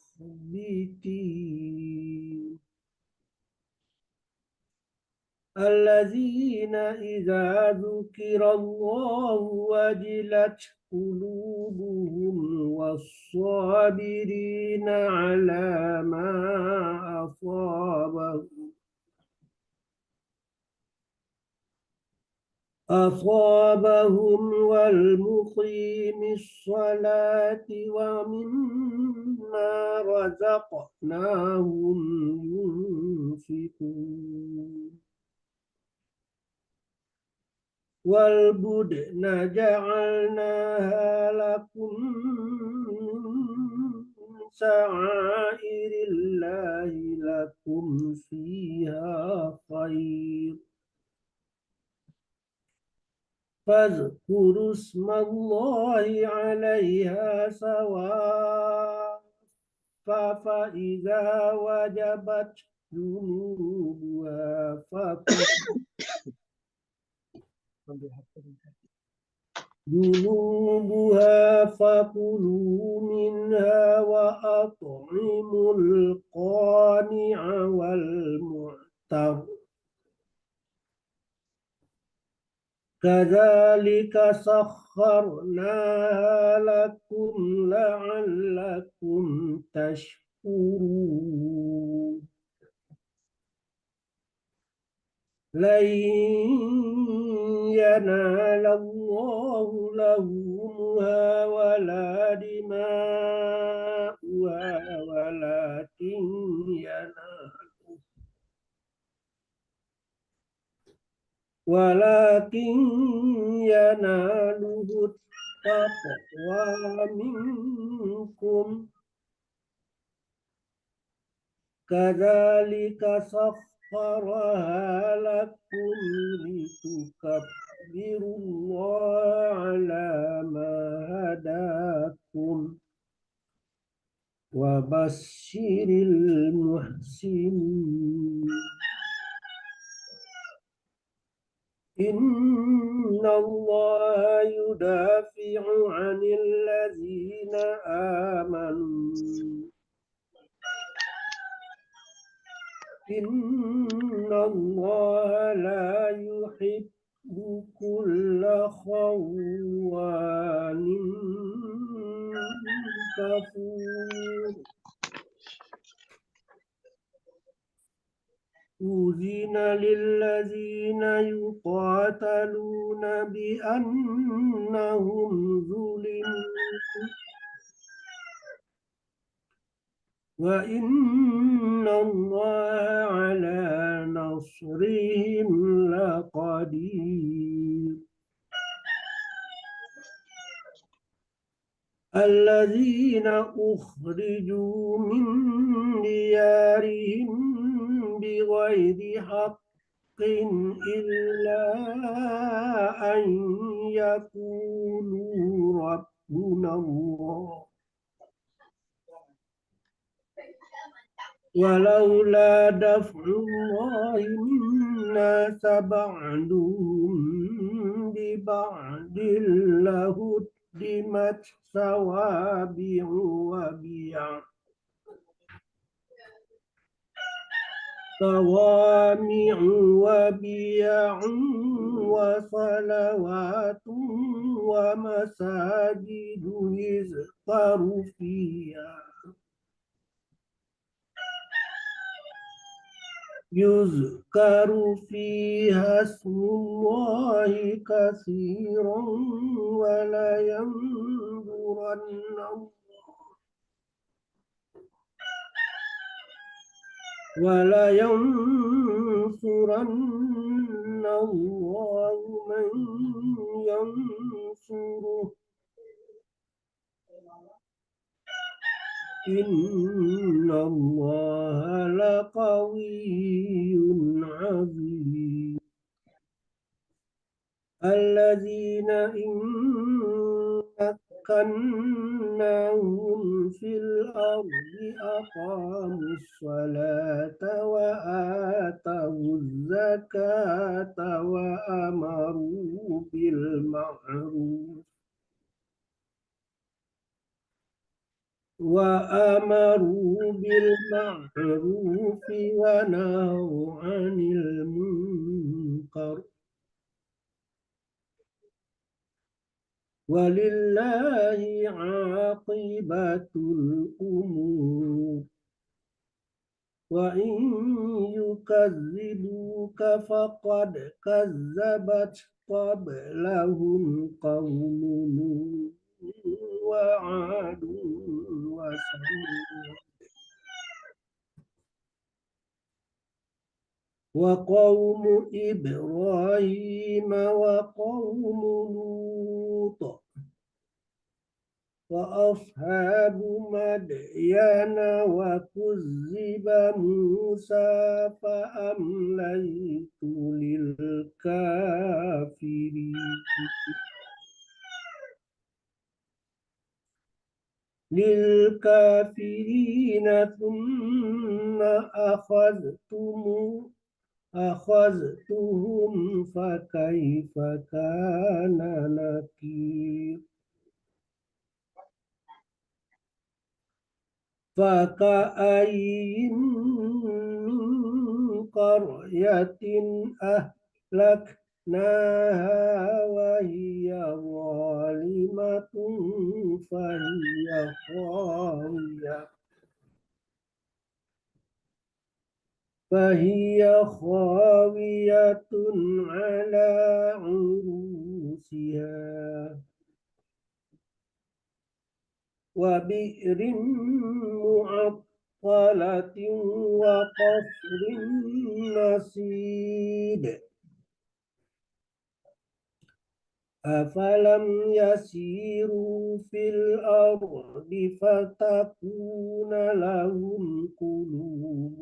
Alladzina idza dzukirallahu wajilat qulubuhum was-sabirina ala ma asabahum wal muqimis salati wa mimma razaqnahum yunfiqun. Wal budna ja'alnaha lakum min sha'airillahi lakum fiha khair. Fadhkuru ismallahi 'alaiha sawafa fa idza wajabat junubuha fakulu minha wa at'imul qani'a wal mu'tar. Kadzalika sakharnaha lakum la'allakum tashkurun. Lan yanalallahu lahumuha wala dima'uha walakin yanaluhu taqwa minkum. Kadzalika sakhkharaha lakum litukabbirullaha ala ma hadakum wa basyiril muhsinin. Inna Allah yudafi'u 'anil ladzina amanu إن الله لا يحب كل خوان كفور أذن للذين يقاتلون بأنهم ظلموا وإن الله على نصرهم لقدير الذين أخرجوا من ديارهم بغير حق إلا أن يقولوا ربنا الله ولولا دفع الله الناس بعضهم ببعض لهدمت صوامع وبيع وصلوات ومساجد يذكر فيها اسم الله كثيرا ولينصرن الله من ينصره إن الله لقوي عزيز الذين إن مكناهم في الأرض أقاموا الصلاة وآتوا الزكاة وأمروا بالمعروف ونهوا عن المنكر ولله عاقبة الأمور وإن يكذبوك فقد كذبت قبلهم قوم نوح وعاد وثمود وقوم إبراهيم وقوم لوط وأصحاب مدين وكذب موسى فأمليت للكافرين ثم أخذتهم فكيف كان نكير فكأين من قرية أهلكناها وهي ظالمة فهي خاوية على عروشها وبئر معطلة وقصر مشيد أفلم يسيروا في الأرض فتكون لهم قلوب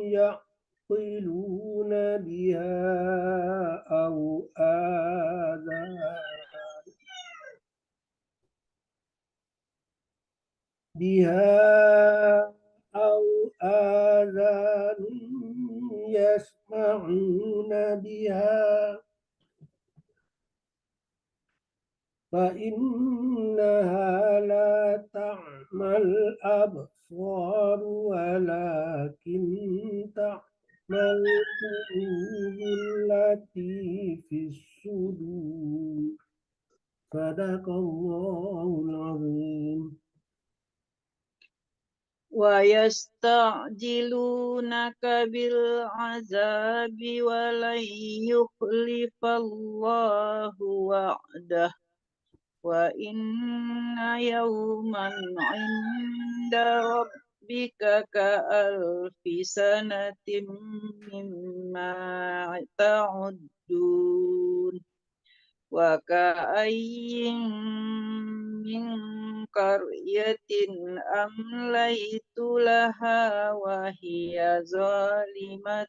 يعقلون بها أو آذان يسمعون بها فإنها لا تعمى الأبصار ولكن القلوب التي في الصدور صدق الله العظيم. ويستعجلونك بالعذاب ولن يخلف الله وعده وإن يوما عند ربك كألف سنة مما تعدون وكأين من قرية أمليت لها وهي ظالمة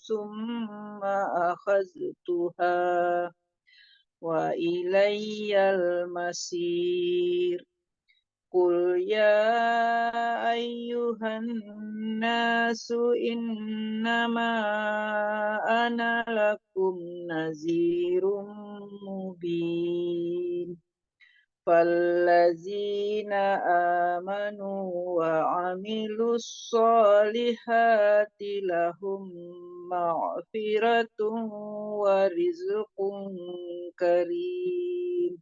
ثم أخذتها وإلي المصير قل يا أيها الناس إنما أنا لكم نذير مبين فالذين آمنوا وعملوا الصالحات لهم مغفرة ورزق كريم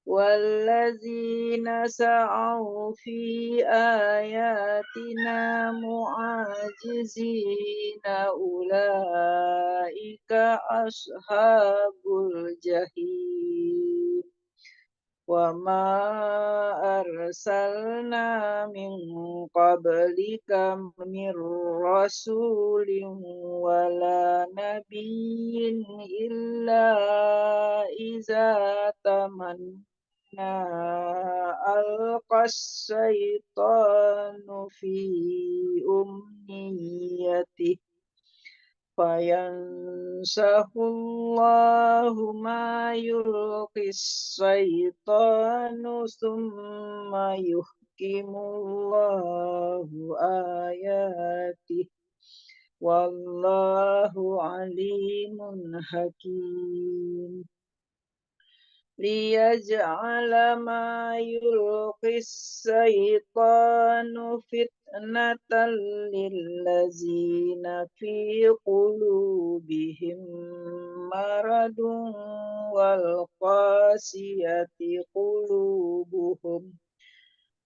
والذين سعوا في آياتنا معاجزين أولئك أصحاب الجحيم وما أرسلنا من قبلك من رسول ولا نبي إلا إذا تمنى ألقى الشيطان في أمنيته فينسخ الله ما يلقي الشيطان ثم يحكم الله آياته والله عليم حكيم ليجعل ما يلقي الشيطان فتنة للذين في قلوبهم مرض والقاسية قلوبهم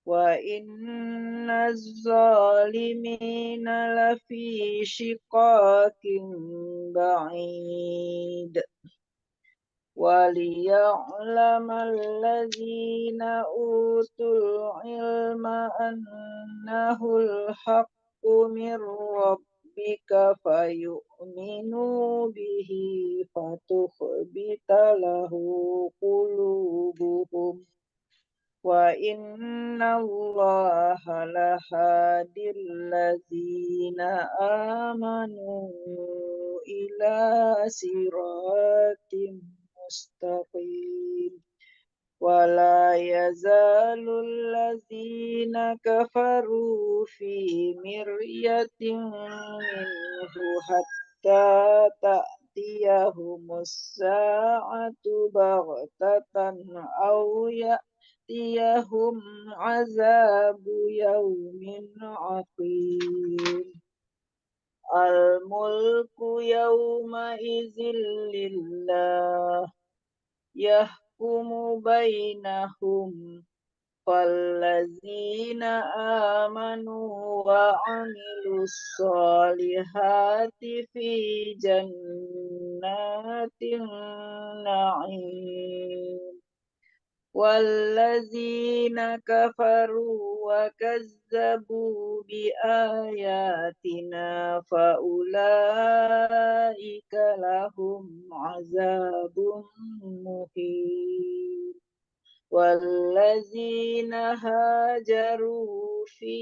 وإن الظالمين لفي شقاق بعيد وليعلم الذين أوتوا العلم أنه الحق من ربك فيؤمنوا به فتخبت له قلوبهم وإن الله لهادي الذين آمنوا إلى صراط مستقيم ولا يزال الذين كفروا في مرية منه حتى تأتيهم الساعة بغتة أو يأتيهم عذاب يوم عقيم الملك يومئذ لله يحكم بينهم فالذين آمنوا وعملوا الصالحات في جنات النعيم والذين كفروا وكذبوا بآياتنا فأولئك لهم عذاب مهين والذين هاجروا في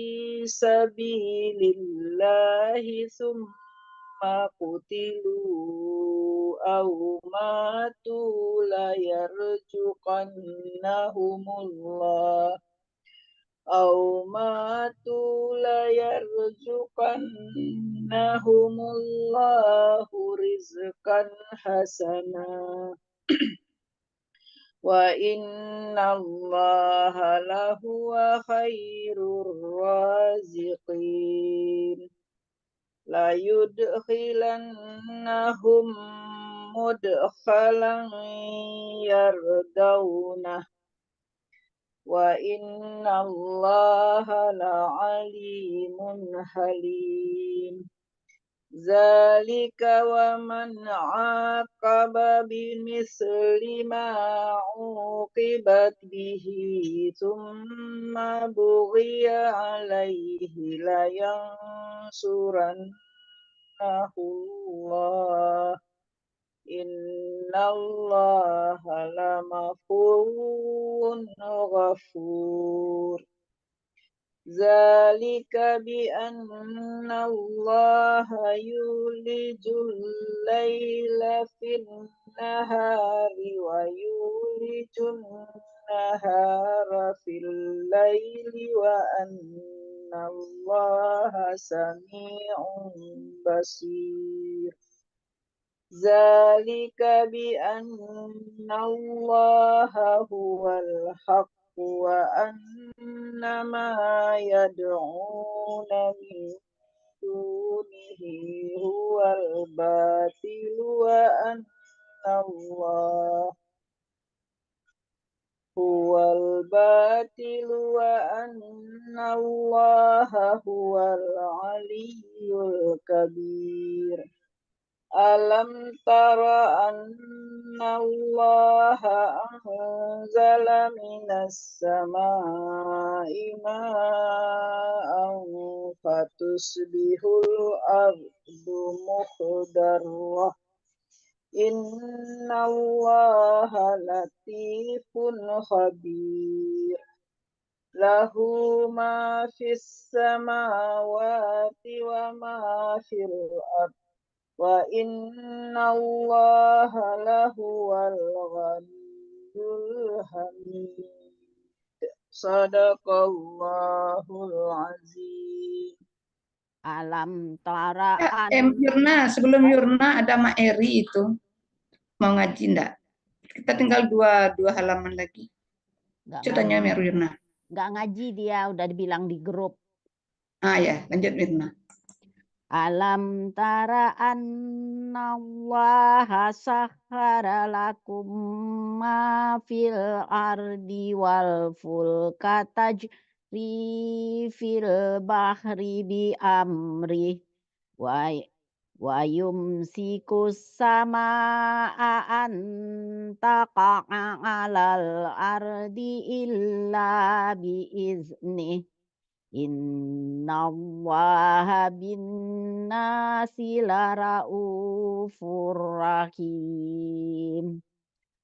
سبيل الله ثم قتلوا أو ماتوا ليرزقنهم الله رزقا حسنا وإن الله لهو خير الرازقين la yudkhilannahum mudkhalan yardawna wa inna Allaha la'alimun halim. Zalika wa man aqaba bimithli ma uqibat bihi thumma bughiya alayhi la yansurannahu Allah inna Allaha lamafurun ghafur. Zalika bi anna Allah yulijul layla fin nahari wa yulijun nahara fil layli wa anna Allah sami'un basir. Zalika bi anna Allah huwal haqq wa anna ma yad'una min dunihi huwal batil wa anna Allah huwal batil wa anna Allah huwal aliyyul kabir. Alam tara anna Allah anzala minas samai ma'an fatusbihul ardu mukhdarrah. Inna Allah latifun khabir. Lahu ma fis samawati wa ma fil ardh. Wa inna Allaha lahuwal ghaniyyul hamid. Sadaqallahul azim. Alam tara Ya, Yurna, sebelum Yurna ada Mak Eri itu. Mau ngaji enggak? Kita tinggal dua halaman lagi. Ceritanya Mak Yurna. nggak ngaji dia, udah dibilang di grup. Ya, lanjut Yurna. Alam tara annallaha sahhara lakum ma fil ardi wal fulka tajri fil bahri bi amri wa yumsikus samaa an taqa'a 'alal ardi illa bi iznih. Innallaha bin-nasi laraufur rahim.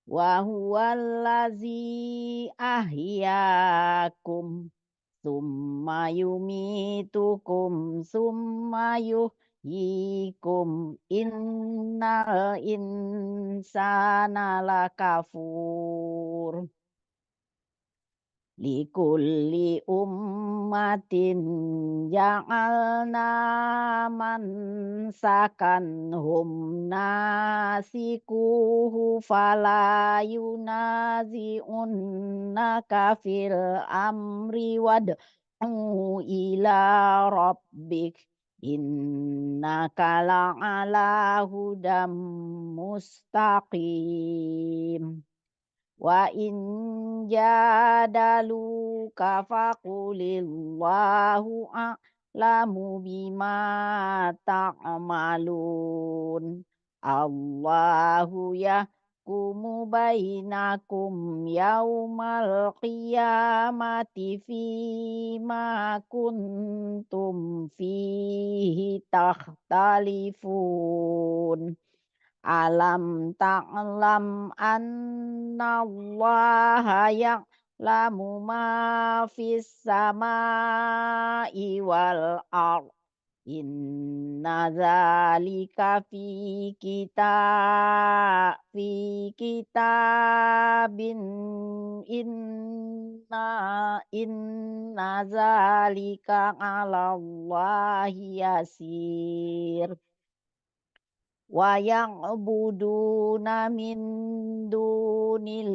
Wa huwallazi ahyakum summa yumitukum summa yuhyikum innal insana lakafur. Likulli ummatin ja'alna mansakan hum nasikuhu fala yunazi'unnaka fil amri wad'u ila rabbik innaka la'ala hudam mustaqim. Wa in jadaluka faqulillahu a'lamu bima ta'malun. Allahu yahkumu bainakum yaumal qiyamati fima kuntum fihi takhtalifun. Alam ta'lam annallaha ya'lamu ma fis samai wal ardh. Inna zalika fi kitabin inna zalika 'ala Allahi yasir. Wa ya'buduna min dunillahi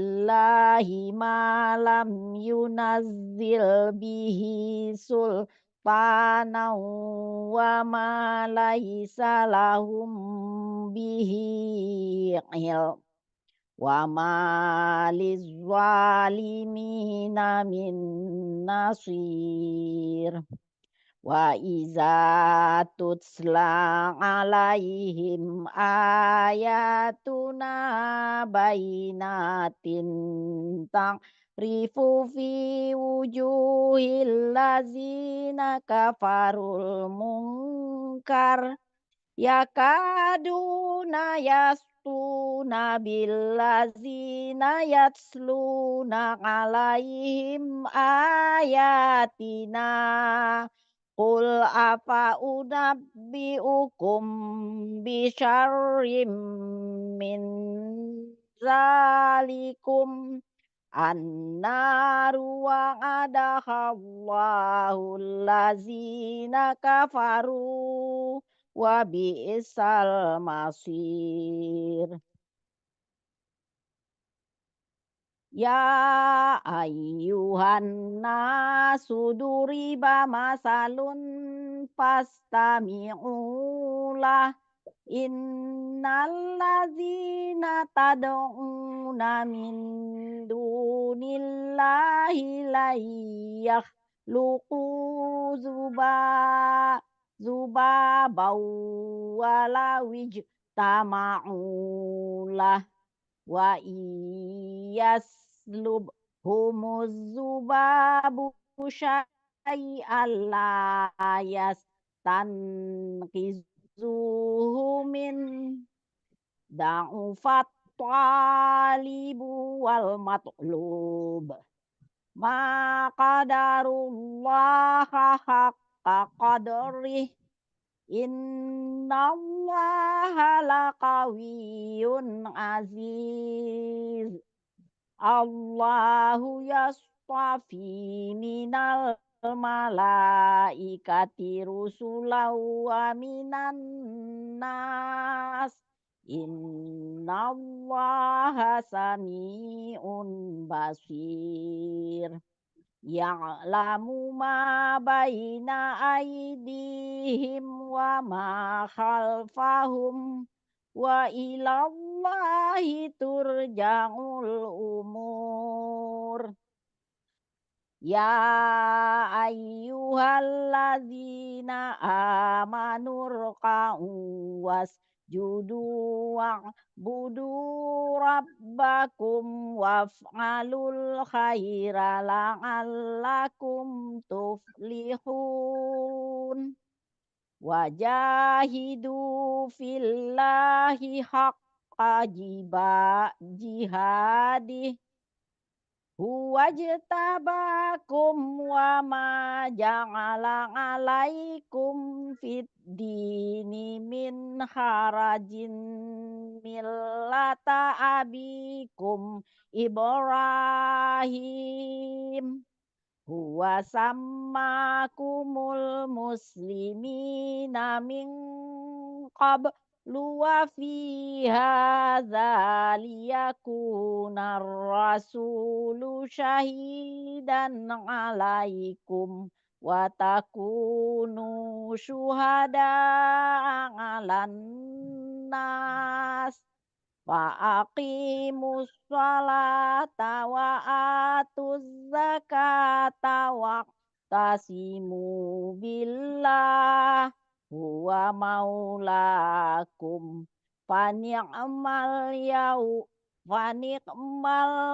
ma lam yunazzil bihi sultanan subhanahu wa ma laisa lahum bihi ilm wa ma lizzalimina min nasir. Wa iza tutla alaihim ayatuna bainatin ta'rifu fi wujuhil lazina kafarul munkar yakaduna yastuna billazina yatsluna alaihim ayatina. Qul afa unabbi'ukum bisyarrim min zalikum annaru wa'adahallahu allazina kafaru wa bi'sal masir. Ya ayyuhan nasu duriba masalun fastami'ulah innal ladzina tad'una min dunillahi la yakhluqu zubaban walau ijtama'ulah wa yaslubhumuz zubabu syai'an la yastanqizuhu min da'ufat talibu wal matlub. Ma qadarullaha haqqa qadrih innallaha laqawiyyun aziz. Allahu yastafi minal malaikati rusulan wa minan nas. Innallaha sami'un basir. Ya'lamu ma baina aydihim wa ma khalfahum wa ilallahi turja'ul umur. Ya ayyuhalladzina amanu ruk'u wasjudu wa'budu rabbakum waf'alul khaira la'allakum tuflihun. Wajahidu fillahi haqqa jihadih huwajtabakum wa ma ja'ala alaikum fid dini min harajin millata abikum Ibrahim huwa sammakumul muslimina min qablu wa fi hadza liyakuna rasulu syahidan alaikum wa takunu syuhada'a 'alan nas. Fa'aqimus sholata wa atuz zakata wa'tasimu billah huwa maulakum fani'mal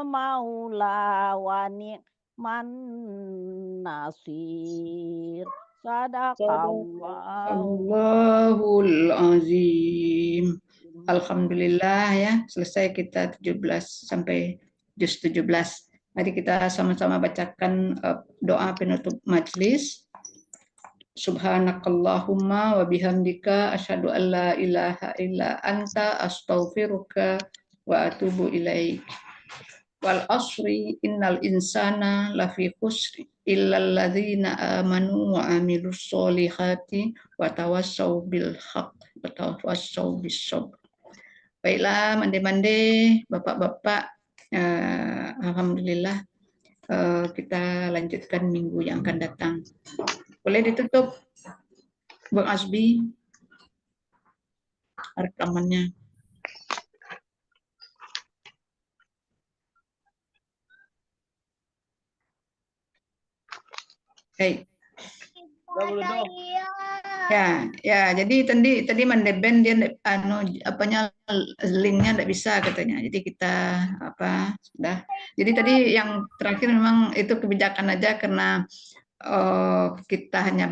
maula wa ni'man nasir. Sadaqallah. Allahul azim. Alhamdulillah ya, selesai kita 17 sampai juz 17. Mari kita sama-sama bacakan doa penutup majelis. Subhanakallahumma wa bihamdika asyhadu an la ilaha illa anta astaghfiruka wa atubu ilaik. Wal asri innal insana lafi khusri illal ladzina amanu wa amilus solihati wa tawassaw bil haqq wa tawassaw bis sabr. Baiklah, mande-mande, bapak-bapak, alhamdulillah kita lanjutkan minggu yang akan datang. Boleh ditutup, Bang Asbi, rekamannya. Baik. Ya, jadi tadi mendeben dia linknya enggak bisa katanya. Jadi kita sudah. Jadi tadi yang terakhir memang itu kebijakan aja karena kita hanya